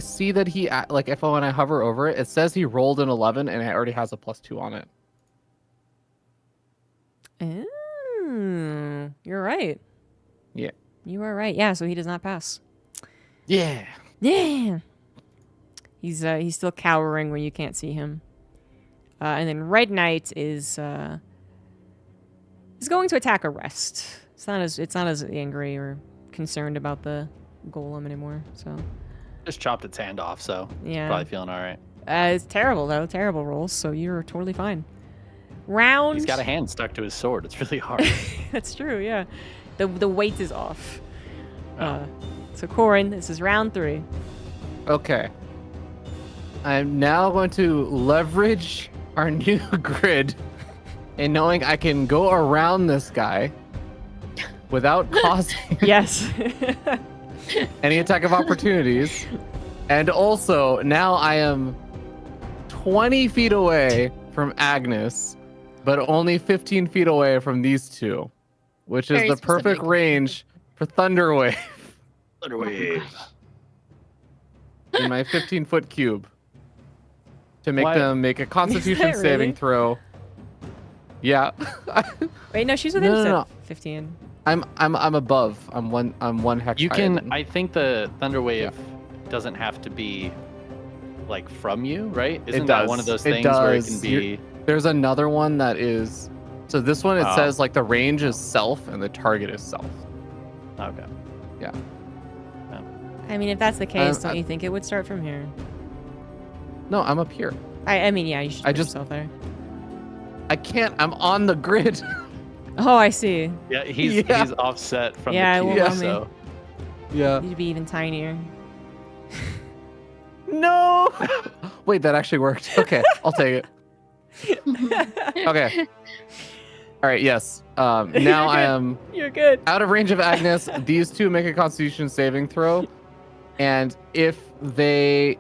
see that he like when I hover over it, it says he rolled an 11 and it already has a +2 on it. You're right. Yeah. You are right. Yeah, so he does not pass. Yeah. Yeah. He's still cowering where you can't see him. And then Red Knight is going to attack Arrest. It's not as angry or concerned about the golem anymore. So Just chopped its hand off, so yeah, probably feeling all right. it's terrible though. Terrible rolls. So you're totally fine. Round. He's got a hand stuck to his sword. It's really hard. That's true. Yeah, the weight is off. Oh. So Corin, this is round 3. Okay. I'm now going to leverage our new grid and knowing I can go around this guy without causing Yes. any attack of opportunities. And also, now I am 20 feet away from Agnes, but only 15 feet away from these two, which is Very the perfect specific. range for Thunder Wave Thunderwave. in my 15-foot cube to make Why- them make a Constitution really? saving throw. Yeah. Wait, no, she's within No. 15. I'm above. I'm one hex. You higher can. than- I think the Thunderwave doesn't have to be like from you, right? Isn't that one of does. those It things where it does. can be? There's another one that is. So this one it Oh. says like the range is self and the target is self. Okay. I mean, if that's the case, don't I- you think it would start from here? No, I'm up here. I mean, yeah, you should I put just- yourself there. I can't. I'm on the grid. Oh, I see. Yeah, he's Yeah. he's offset from Yeah, it the won't cube, let me. so Yeah. Need to be even tinier. No. Wait, that actually worked. Okay, I'll take it. Okay. All right. Yes. Now I am You're good. out of range of Agnes. These two make a Constitution saving throw, and if they,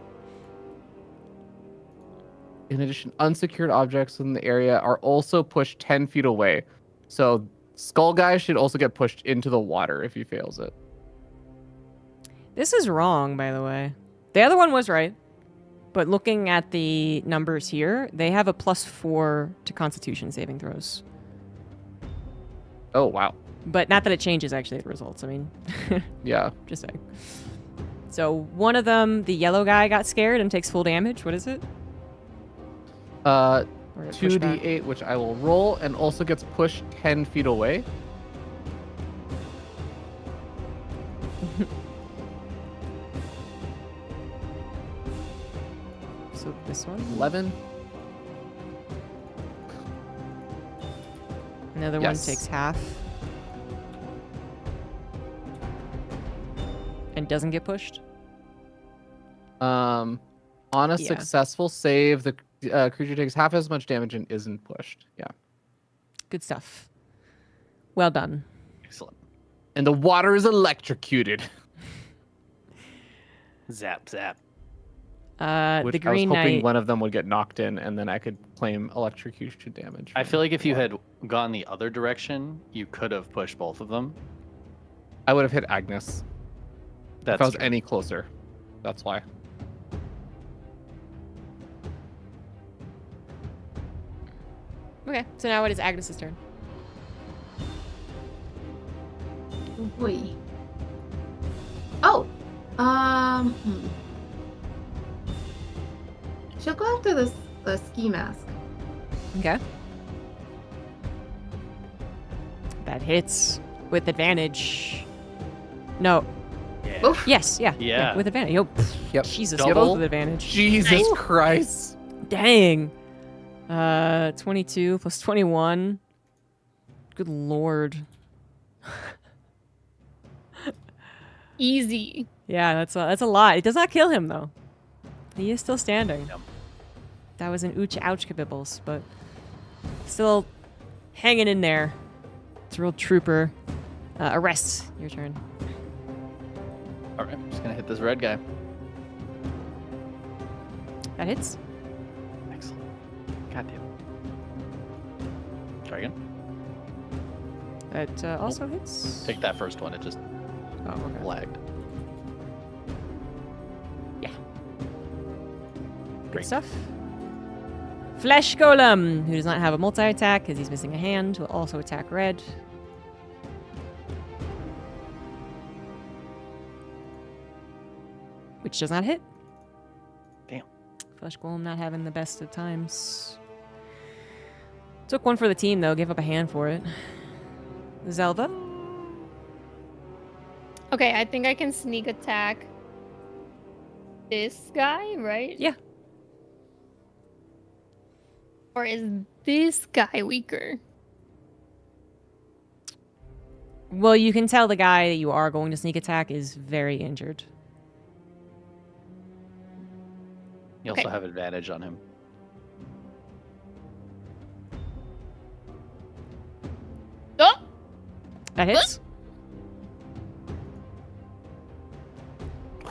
in addition, unsecured objects in the area are also pushed 10 feet away. So Skull Guy should also get pushed into the water if he fails it. This is wrong, by the way. The other one was right. But looking at the numbers here, they have a +4 to Constitution saving throws. Oh wow. But not that it changes actually the results. I mean, Yeah. just saying. So one of them, the yellow guy, got scared and takes full damage. What is it? Or it pushed back? 2d8, which I will roll, and also gets pushed 10 feet away. So this one. 11. Another Yes. one takes half. And doesn't get pushed. On a Yeah. successful save, the creature takes half as much damage and isn't pushed. Yeah. Good stuff. Well done. excellent. And the water is electrocuted. Zap zap. Which The Green I was hoping Knight. one of them would get knocked in, and then I could claim electrocution damage. I from feel like if you the had gone the other direction, you could have pushed both of them. I would have hit Agnes That's if I was true. any closer. That's why. Okay, so now it is Agnes's turn. Boy. Oh. She'll go after the ski mask. Okay. That hits with advantage. No. Yeah. Oof. Yes, yeah. Yeah. with advantage. Yo, Yep. Jesus, Double. both with advantage. Jesus Nice. Christ. Dang. 22 plus 21. Good lord. Easy. Yeah, that's a lot. It does not kill him though. He is still standing. Yep. That was an ouch kabibbles, but still hanging in there. It's a real trooper. Arrest. Your turn. All right, I'm just gonna hit this red guy. That hits. Excellent. Goddamn. Try again. That also hits. Take that first one. It just Oh, okay. lagged. Good Great. stuff. Flesh Golem, who does not have a multi-attack because he's missing a hand, will also attack red. Which does not hit. Damn. Flesh Golem not having the best of times. Took one for the team, though. Gave up a hand for it. Zelda? Okay, I think I can sneak attack this guy, right? Yeah. Or is this guy weaker? Well, you can tell the guy that you are going to sneak attack is very injured. You also Okay. have advantage on him. Oh! That hits.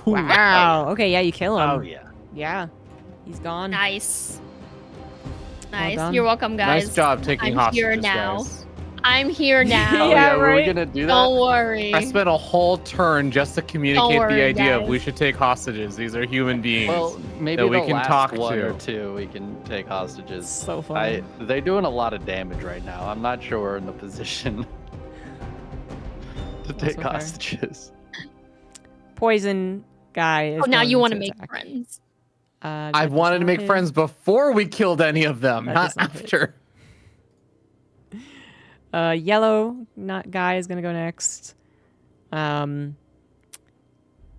Wow. Okay, yeah, you kill him. Oh yeah. Yeah. He's gone. Nice. Well Nice. done. You're welcome, guys. Nice job taking I'm here hostages, now. guys. I'm here now. Oh, Yeah, were we right? gonna do that? Don't worry. I spent a whole turn just to communicate worry, the idea of guys. we should take hostages. These are human beings. Well, maybe that we the can last talk one to. or two we can take hostages. So fun. They're doing a lot of damage right now. I'm not sure we're in the position to take okay. hostages. Poison guy is Oh, now going you want to to make attack. friends. That I does wanted to not make hit. friends before we killed any of them, That not does not hit. after. Yellow not guy is going to go next.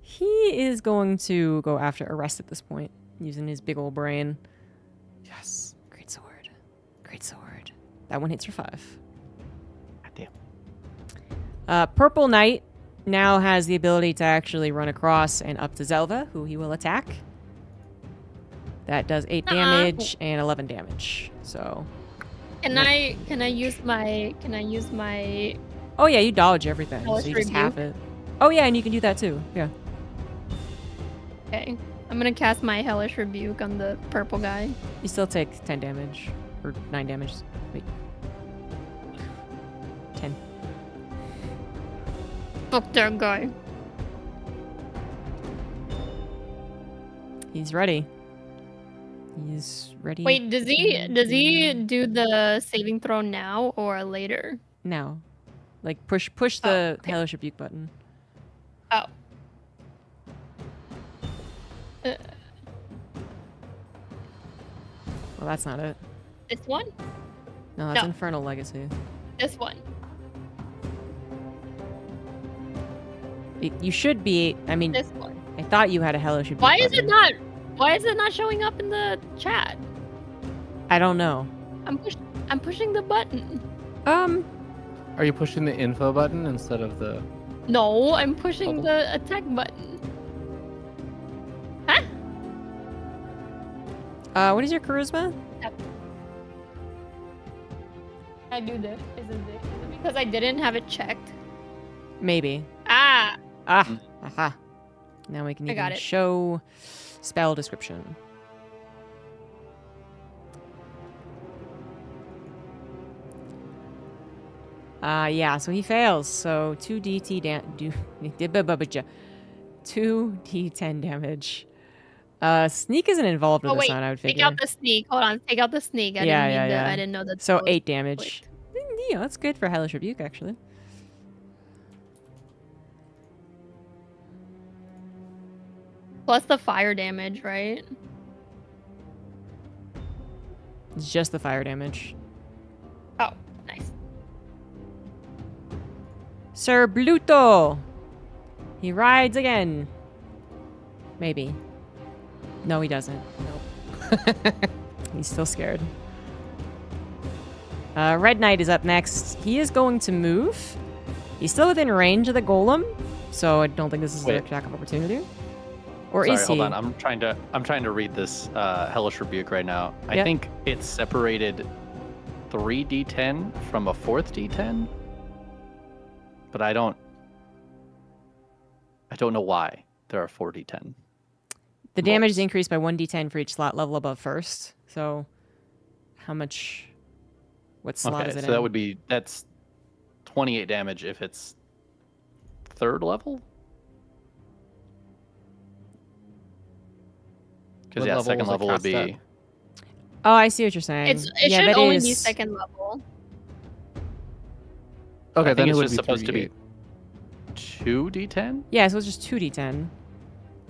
He is going to go after Arrest at this point, using his big old brain. Yes. Great sword. Great sword. That one hits for 5. Damn. Purple Knight now has the ability to actually run across and up to Zelva, who he will attack. That does 8 damage and 11 damage. So, Can I use my oh yeah, you dodge everything, so Hellish you just half Rebuke? it. Oh yeah, and you can do that too. Yeah. Okay. I'm gonna cast my Hellish Rebuke on the purple guy. You still take 10 damage or 9 damage. Wait. 10. Fuck that guy. He's ready. He's ready. Wait, does he do the saving throw now or later? now. Like push the Hellish Rebuke button. Oh. Well, that's not it. This one? No, that's No. Infernal Legacy. This one. You should be. I mean, This one. I thought you had a Hellish Rebuke. Why is it button. why is it not showing up in the chat? I don't know. I'm pushing the button. Are you pushing the info button instead of the... No, I'm pushing Oh. the attack button. Huh? What is your charisma? I do this. Is it because I didn't have it checked? Maybe. Ah! Aha. Now we can I even got it. show spell description. Yeah, so he fails. So 2d10 damage. Sneak isn't involved with Oh this wait, one, I would figure. take out the sneak. Hold on, take out the sneak. I didn't know that. So that was 8 damage. clicked. Yeah, that's good for Hellish Rebuke, actually. Plus the fire damage, right? It's just the fire damage. Oh, nice. Sir Bluto! He rides again. Maybe. No, he doesn't. Nope. He's still scared. Red Knight is up next. He is going to move. He's still within range of the golem, so I don't think this is an Wait. attack of opportunity. Or Sorry, is he? hold on. I'm trying to read this Hellish Rebuke right now. I Yep. think it's separated 3d10 from a 4th d10, but I don't know why there are 4d10. The damage is rolls. increased by 1d10 for each slot level above first. So, how much? What slot Okay, is it so in? that would be that's 28 damage if it's 3rd level. Because What yeah, level 2nd was it level would cast be. at? Oh, I see what you're saying. It yeah, should that only be is- 2nd level. Okay, I then think it it's would just be supposed to be 3d8. 2d10. Yeah, so it's just 2d10.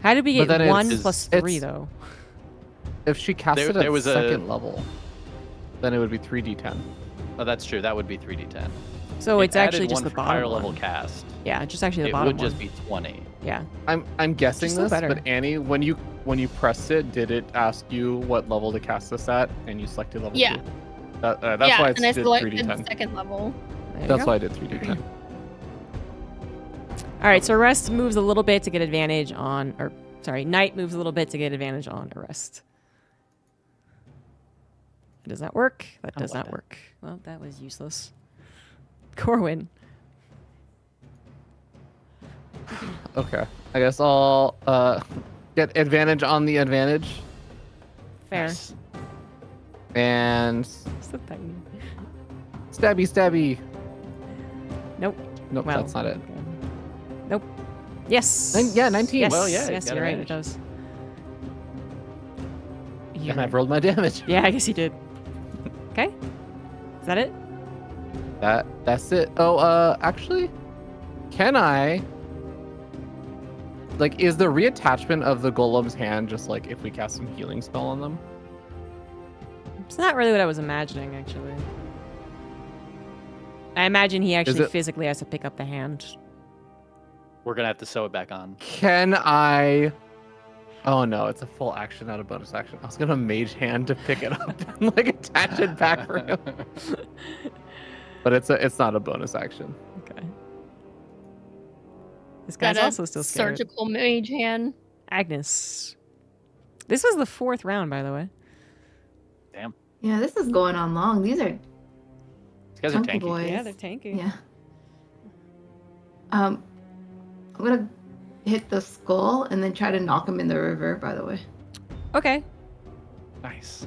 How did we But get then 1 it's- plus it's- 3, though? If she cast it there at was a- 2nd level, then it would be 3d10. Oh, that's true. That would be 3d10. So If it's actually added just one the for bottom higher one. level cast. Yeah, just actually the It bottom would just one. be 20. Yeah. I'm guessing Still this, better. but Annie, when you pressed it, did it ask you what level to cast this at, and you selected level Yeah. 2? That's yeah, why and I it's did selected 3d10. second level. There you That's go. why I did 3d10. All right, so Arrest moves a little bit to get advantage on, or sorry, Knight moves a little bit to get advantage on Arrest. Does that work? That does not work. Well, that was useless. Corwin. Okay, I guess I'll get advantage on the advantage, Fair. Nice. and So tiny. stabby. Nope. Nope, Well, that's not it. Nope. Yes. Yeah, 19. Yes. Well, yeah, Yes, got you're right. It advantage. does. And I've rolled my damage. Yeah, I guess you did. Okay. Is that it? That's it. Oh, actually, can I? Like, is the reattachment of the golem's hand just like if we cast some healing spell on them? It's not really what I was imagining, actually. I imagine he actually it- physically has to pick up the hand. We're gonna have to sew it back on. Can I? Oh no, it's a full action, not a bonus action. I was gonna mage hand to pick it up and like attach it back for him, but it's not a bonus action. Okay. This Got guy's a also still scared. surgical mage hand. Agnes. This was the 4th round, by the way. Yeah, this is going on long. These are These guys are chunky tanky. boys. Yeah, they're tanky. Yeah. I'm gonna hit the skull and then try to knock him in the river. By the way, Okay. Nice.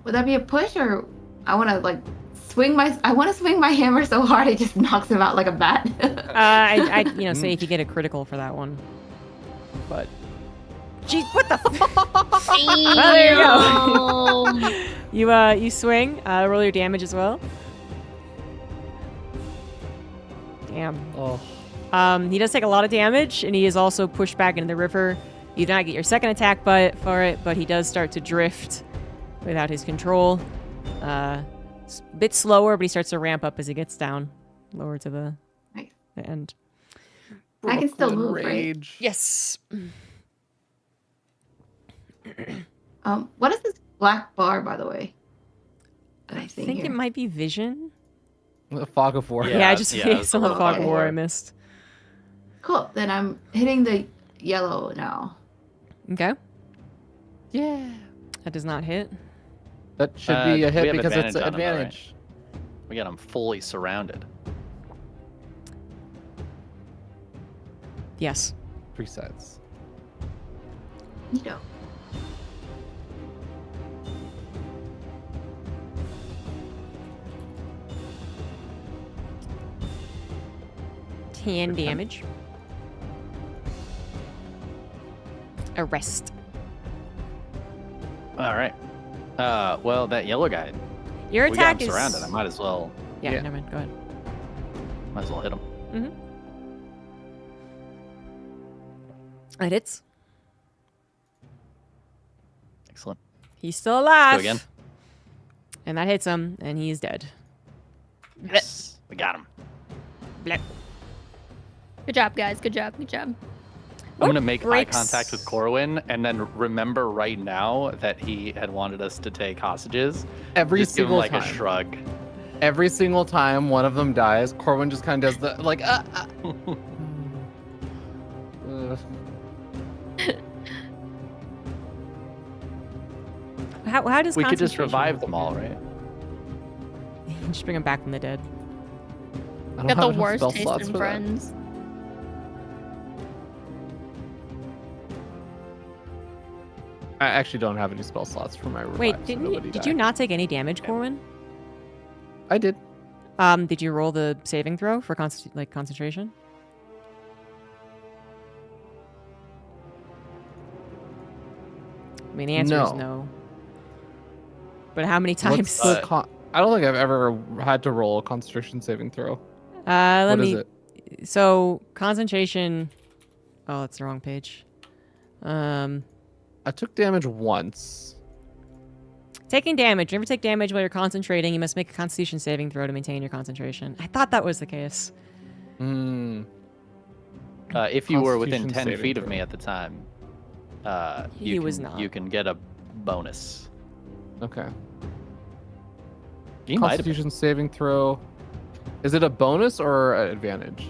would that be a push, or I want to like swing my? I want to swing my hammer so hard it just knocks him out like a bat. I say if you get a critical for that one. But. Gee, what the? Oh, there you go. You swing. Roll your damage as well. Damn. Oh, He does take a lot of damage, and he is also pushed back into the river. You do not get your second attack for it, but he does start to drift without his control. It's a bit slower, but he starts to ramp up as he gets down lower to the Nice. end. I can still Brooklyn move, right? rage. Yes. What is this black bar, by the way? that I I'm seeing think here? it might be vision. The fog of war. Yeah, I just yeah, it was saw the the fog fog of war war. I missed. Cool. Then I'm hitting the yellow now. Okay. Yeah. That does not hit. That should Uh, be a we hit have because it's advantage an on 'em though, right? advantage. We got them fully surrounded. Yes. 3 sets. You know. Ten damage. Arrest. All right. Well, that yellow guy. Your We got attack him is surrounded. I might as well Yeah, Yeah. never mind. Go ahead. hit him. It hits. Excellent. He's still alive. again. And that hits him, and he's dead. Yes, we got him. Blech. Good job, guys. Good job. Good job. I'm gonna make eye breaks. contact with Corwin and then remember right now that he had wanted us to take hostages. Every Just give him single like time. a shrug. Every single time one of them dies, Corwin just kind of does the like. How does We could just concentration revive work them all, right? again? Just bring them back from the dead. I don't Got have the enough worst spell taste slots in for that. friends. I actually don't have any spell slots for my revive. Wait, so didn't you? nobody Did you died. not take any damage, Corwin? I did. Did you roll the saving throw for concentration? I mean, the answer is No. no. But how many What's times? the I don't think I've ever had to roll a concentration saving throw. Let What me. is it? So concentration. Oh, that's the wrong page. I took damage once. Taking damage. Whenever you take damage while you're concentrating, you must make a Constitution saving throw to maintain your concentration. I thought that was the case. If you were within Constitution 10 feet of saving me throw. at the time, He was not. You can get a bonus. Okay. You might have been. Constitution saving throw. Is it a bonus or an advantage?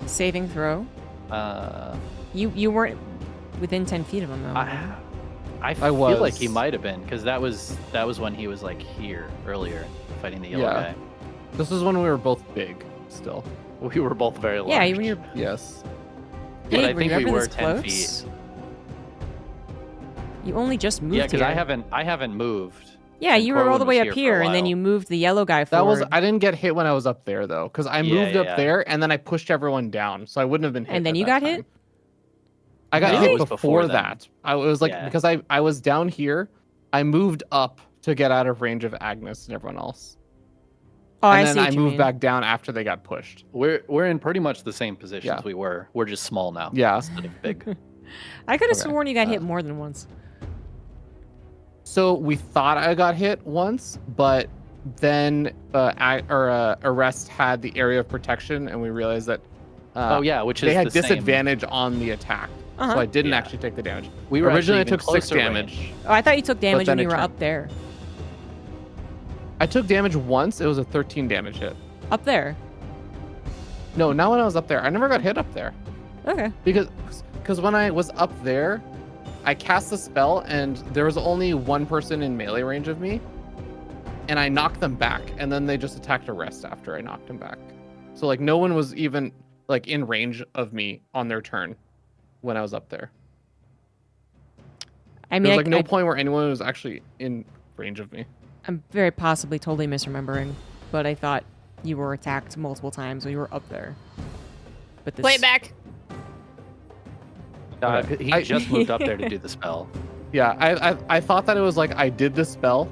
Saving throw. You weren't within 10 feet of him, though. I feel like he was. might have been, because that was when he was like here earlier fighting the yellow Yeah. guy. This is when we were both big still. We were both very large. Yeah, when you're. Yes. But Hey, I think you we ever were this 10 close? feet. You only just moved Yeah, because here. I haven't moved. Yeah, and you were all Corwin the way was up for a here, and then while. you moved the yellow guy That forward. was I didn't get hit when I was up there though, because I Yeah, moved yeah, up yeah. there and then I pushed everyone down, so I wouldn't have been hit. And then at you that got hit? time. I got No, hit it was before before then. that. I was like Yeah. because I was down here, I moved up to get out of range of Agnes and everyone else. Oh, and I then see I what you moved mean. back down after they got pushed. We're in pretty much the same position Yeah. as we were. We're just small now. Yeah. Instead of big. I could have Okay, sworn you got hit more than once. So we thought I got hit once, but then Arrest had the area of protection, and we realized that Oh yeah, which is they had the same. disadvantage on the attack, Uh-huh. so I didn't Yeah. actually take the damage. We were Originally, I actually took even 6 closer damage. range. Oh, I thought you took damage then when you it were turned- up there. I took damage once. It was a 13 damage hit. Up there. No, not when I was up there. I never got hit up there Okay. because when I was up there, I cast the spell and there was only one person in melee range of me, and I knocked them back, and then they just attacked Arrest after I knocked him back. So like no one was even like in range of me on their turn when I was up there. I There mean, was like no point where anyone was actually in range of me. I'm very possibly totally misremembering, but I thought you were attacked multiple times when you were up there. But this... Play it back. He I- just moved up there to do the spell. Yeah, I thought that it was like I did this spell,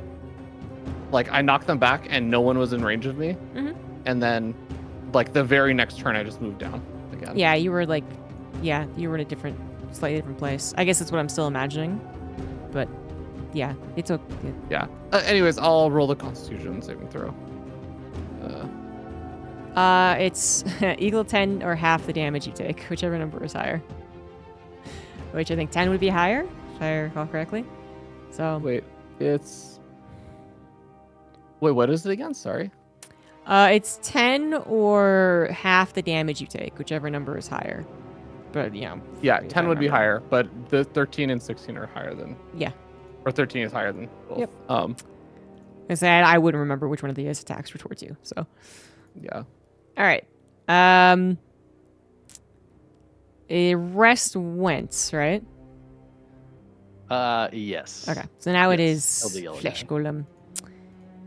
like I knocked them back and no one was in range of me, Mhm. and then like the very next turn I just moved down again. Yeah, you were like, yeah, you were in a slightly different place. I guess that's what I'm still imagining, but yeah, it's okay. Yeah. Anyways, I'll roll the Constitution saving throw. It's equal to 10 or half the damage you take, whichever number is higher. Which I think 10 would be higher, if I recall correctly. So Wait, what is it again? Sorry. it's 10 or half the damage you take, whichever number is higher. But yeah. Yeah, if I 10 would be remember. higher, but the 13 and 16 are higher than. Yeah. Or 13 is higher than both. Yep. I I wouldn't remember which one of these attacks were towards you. So Yeah. all right. Rest went, right? Yes. Okay. So now it Yes, of is the yellow Flesh guy. Golem.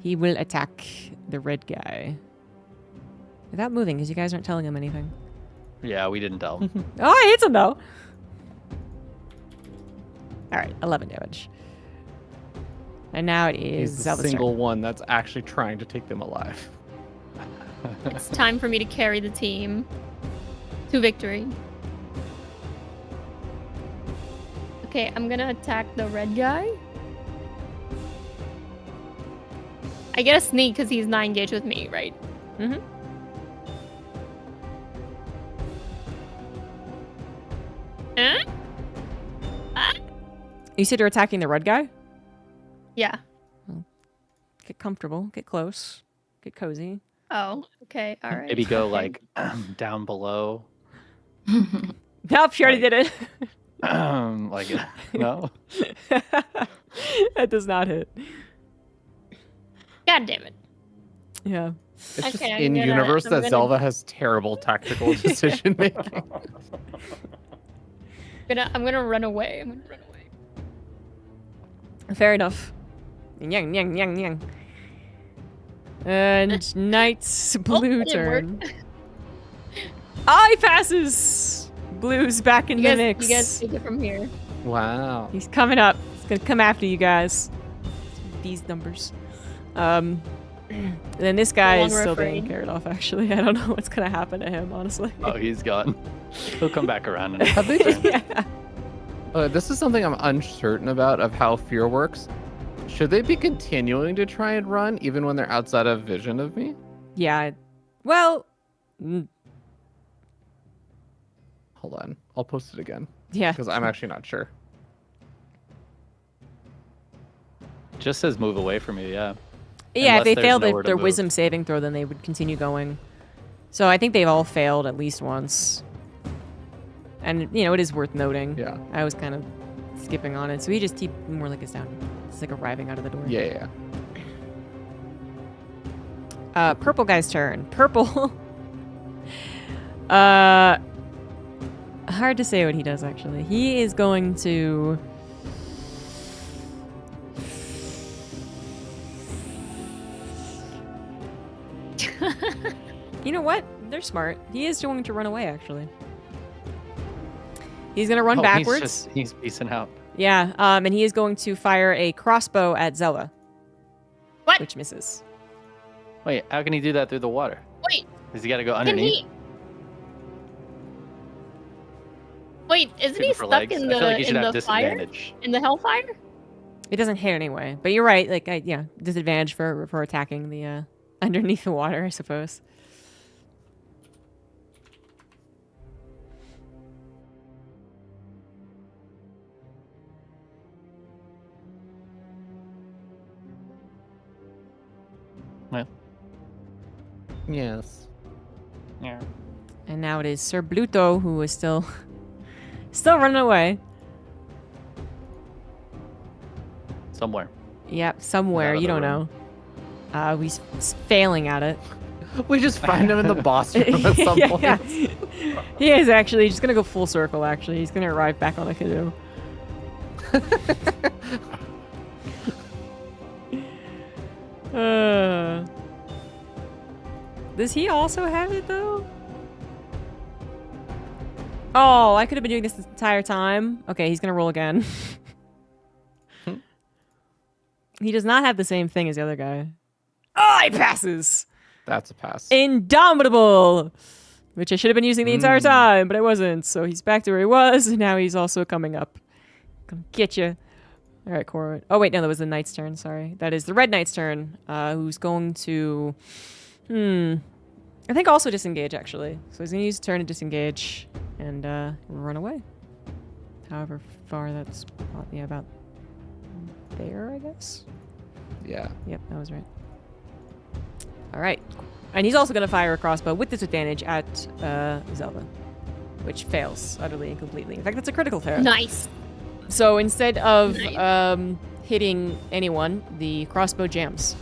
He will attack the red guy. Without moving, because you guys aren't telling him anything. Yeah, we didn't tell. Oh, I hits him though. All right, 11 damage. And now it is He's the Zelda's single turn. one that's actually trying to take them alive. It's time for me to carry the team to victory. Okay, I'm gonna attack the red guy. I get a sneak because he's not engaged with me, right? Mm-hmm. Huh? You said you're attacking the red guy? Yeah. Get comfortable, get close, get cozy. Oh, okay. All right. Maybe go Okay. like down below. Nope, she already Like- did it. Like no. That does not hit. God damn it. Yeah. It's just Okay, I'm in gonna- universe I'm that gonna- Zelda has terrible tactical decision making. I'm gonna run away. I'm gonna run away. Fair enough. Yang, yang, yang, yang. And Knight's blue that didn't work. turn. Oh, he passes! Blue's back in You the guys, mix. you guys take it from here. Wow. He's coming up. He's gonna come after you guys. These numbers. And then this guy is longer still being afraid. carried off, actually. I don't know what's gonna happen to him, honestly. Oh, he's gone. He'll come back around. Have they just- Yeah. This is something I'm uncertain about of how fear works. Should they be continuing to try and run even when they're outside of vision of me? Yeah. Well, Hold on. I'll post it again yeah. because I'm actually not sure. Just says move away from you, yeah. Yeah, if Unless they there's failed nowhere to their move. wisdom saving throw, then they would continue going. So I think they've all failed at least once. And, you know, it is worth noting. Yeah. I was kind of skipping on it. So we just keep more like it's down. It's like arriving out of the door. Yeah. Purple guy's turn. Purple. Hard to say what he does, actually. He is going to... You know what? They're smart. He is going to run away, actually. He's going to run backwards. He's piecing out. Yeah, and he is going to fire a crossbow at Zella. What? Which misses. Wait, how can he do that through the water? Wait, Does he got to go can underneath? he? Wait, isn't Shooting he for stuck legs? in I feel like he the should have fire? disadvantage. In the hellfire? It doesn't hit anyway. But you're right. Like, yeah, disadvantage for attacking the underneath the water, I suppose. Well, Yes. yeah. And now it is Sir Bluto who is still running away. Somewhere. Yep, somewhere. Out of You the don't room. know. He's failing at it. We just find him in the boss room at some point. Yeah. He is actually just gonna go full circle. Actually, he's gonna arrive back on the canoe. Does he also have it though? Oh, I could have been doing this entire time. Okay, he's gonna roll again. He does not have the same thing as the other guy. Oh, he passes. That's a pass. Indomitable! Which I should have been using the entire time, but I wasn't. So he's back to where he was, and now he's also coming up. Come get you. All right, Corwin. Oh, wait, no, that was the knight's turn. Sorry. That is the red knight's turn, who's going to... I think also disengage, actually. So he's going to use a turn to disengage and run away. However far that's... Yeah, about there, I guess? Yeah. Yep, that was right. All right. And he's also going to fire a crossbow with disadvantage at Zelda, which fails utterly and completely. In fact, that's a critical fail. Nice. So instead of Nice. hitting anyone, the crossbow jams.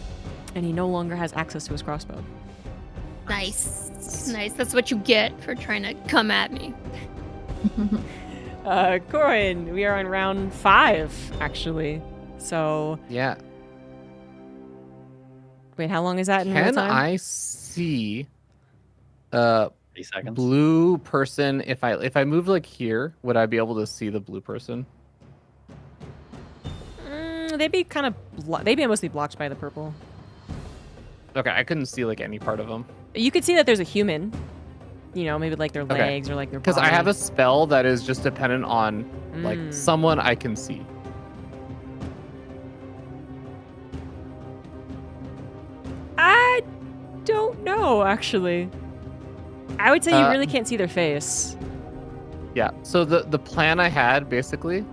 And he no longer has access to his crossbow. Nice. Nice. That's what you get for trying to come at me. Corin, we are on round 5, actually. So, Yeah. wait, how long is that in real Can time? I see 3 seconds. blue person if I move like here, would I be able to see the blue person? They'd be kind of... they'd be mostly blocked by the purple. Okay, I couldn't see like any part of them. You could see that there's a human. You know, maybe like their Okay. legs or like their Because I body. have a spell that is just dependent on like someone I can see. I don't know, actually. I would say you Uh, really can't see their face. Yeah. So the plan I had basically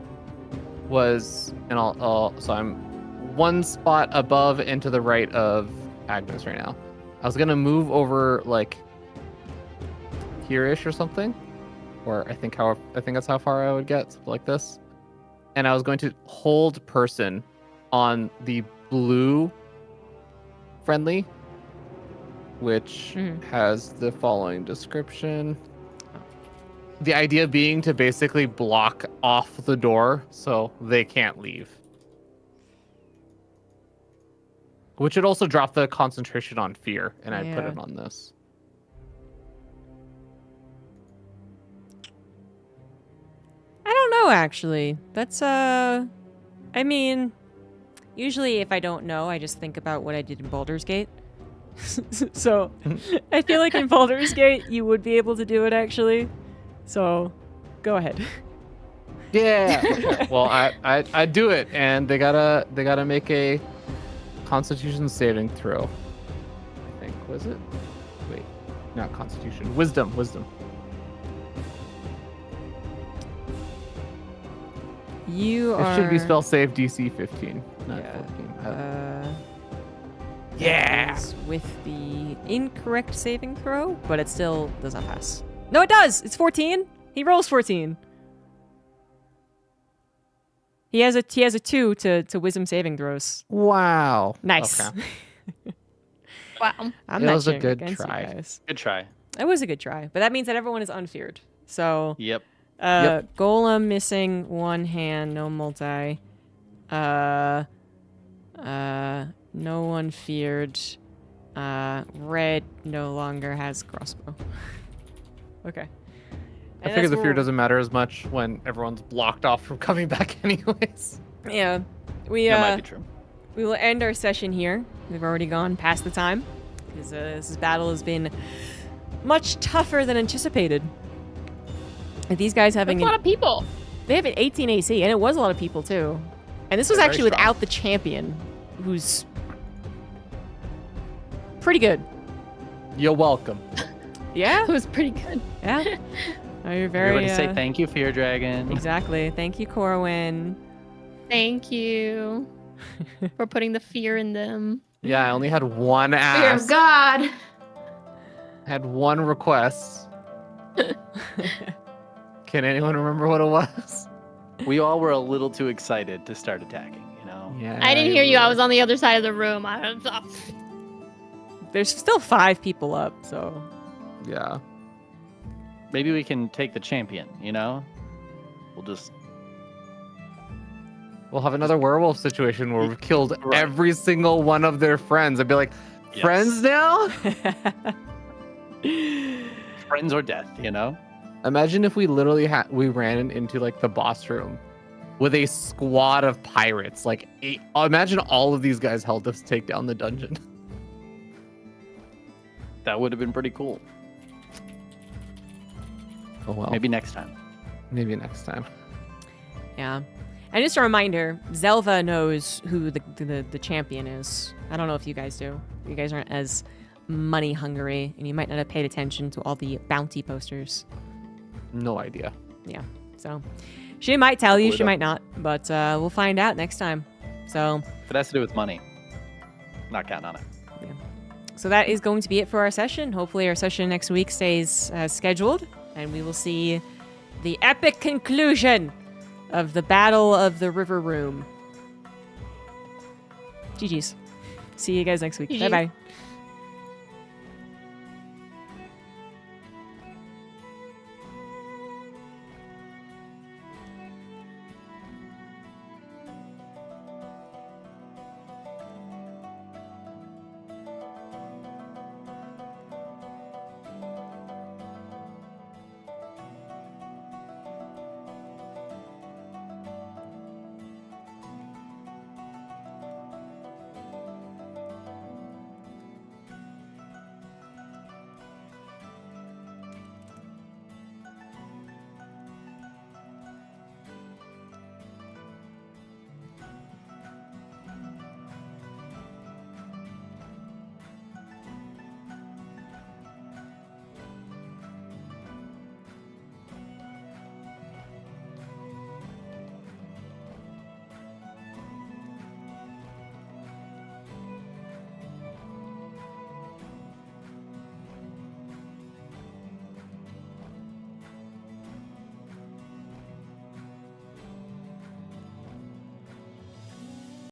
was, and so I'm one spot above and to the right of Agnes right now. I was gonna move over like here-ish or something, or I think that's how far I would get, something like this. And I was going to hold person on the blue friendly, which has the following description. The idea being to basically block off the door so they can't leave. Which would also drop the concentration on fear, and I'd put Yeah. it on this. I don't know, actually. That's, I mean, usually if I don't know, I just think about what I did in Baldur's Gate. So, I feel like in Baldur's Gate, you would be able to do it, actually. So, go ahead. Yeah. Okay. Well, I do it, and they gotta make a Constitution saving throw. I think was it? Wait, not Constitution. Wisdom. You It are. should be spell save DC 15, not Yeah. 14. That is with the incorrect saving throw, but it still does not pass. No, it does. It's 14. He rolls 14. He has a 2 to wisdom saving throws. Wow. Nice. Okay. Wow. I'm It not was a cheering good against you try. guys. Good try. It was a good try, but that means that everyone is unfeared. So, Yep. Golem missing one hand, no multi. No one feared. Red no longer has crossbow. Okay. I figure the fear doesn't matter as much when everyone's blocked off from coming back anyways. Yeah, we That might be true. we will end our session here. We've already gone past the time because this battle has been much tougher than anticipated. And these guys That's having a lot of people. they have an 18 AC, and it was a lot of people too. And this was They're very actually strong. without the champion, who's pretty good. You're welcome. Yeah, It was pretty good. yeah. Oh, you're very Everybody say thank you, Fear Dragon. exactly. Thank you, Corwin. Thank you for putting the fear in them. Yeah, I only had one Fear ask. of God. Had one request. Can anyone remember what it was? We all were a little too excited to start attacking, you know? Yeah. I didn't hear you. I was on the other side of the room. There's still 5 people up, so Yeah. Maybe we can take the champion, you know? We'll have another werewolf situation where we've killed Right. every single one of their friends. I'd be like, Yes. friends now? Friends or death, you know? Imagine if we literally we ran into like the boss room with a squad of pirates. Like, imagine all of these guys helped us take down the dungeon. That would have been pretty cool. Oh well. Maybe next time. Maybe next time. yeah. And just a reminder, Zelva knows who the champion is. I don't know if you guys do. You guys aren't as money hungry, and you might not have paid attention to all the bounty posters. No idea. Yeah. So she might tell you, Look she it up. might not, but we'll find out next time. So If it has to do with money, not counting on it. So that is going to be it for our session. Hopefully our session next week stays as scheduled, and we will see the epic conclusion of the Battle of the River Room. GG's. See you guys next week. GG. Bye-bye.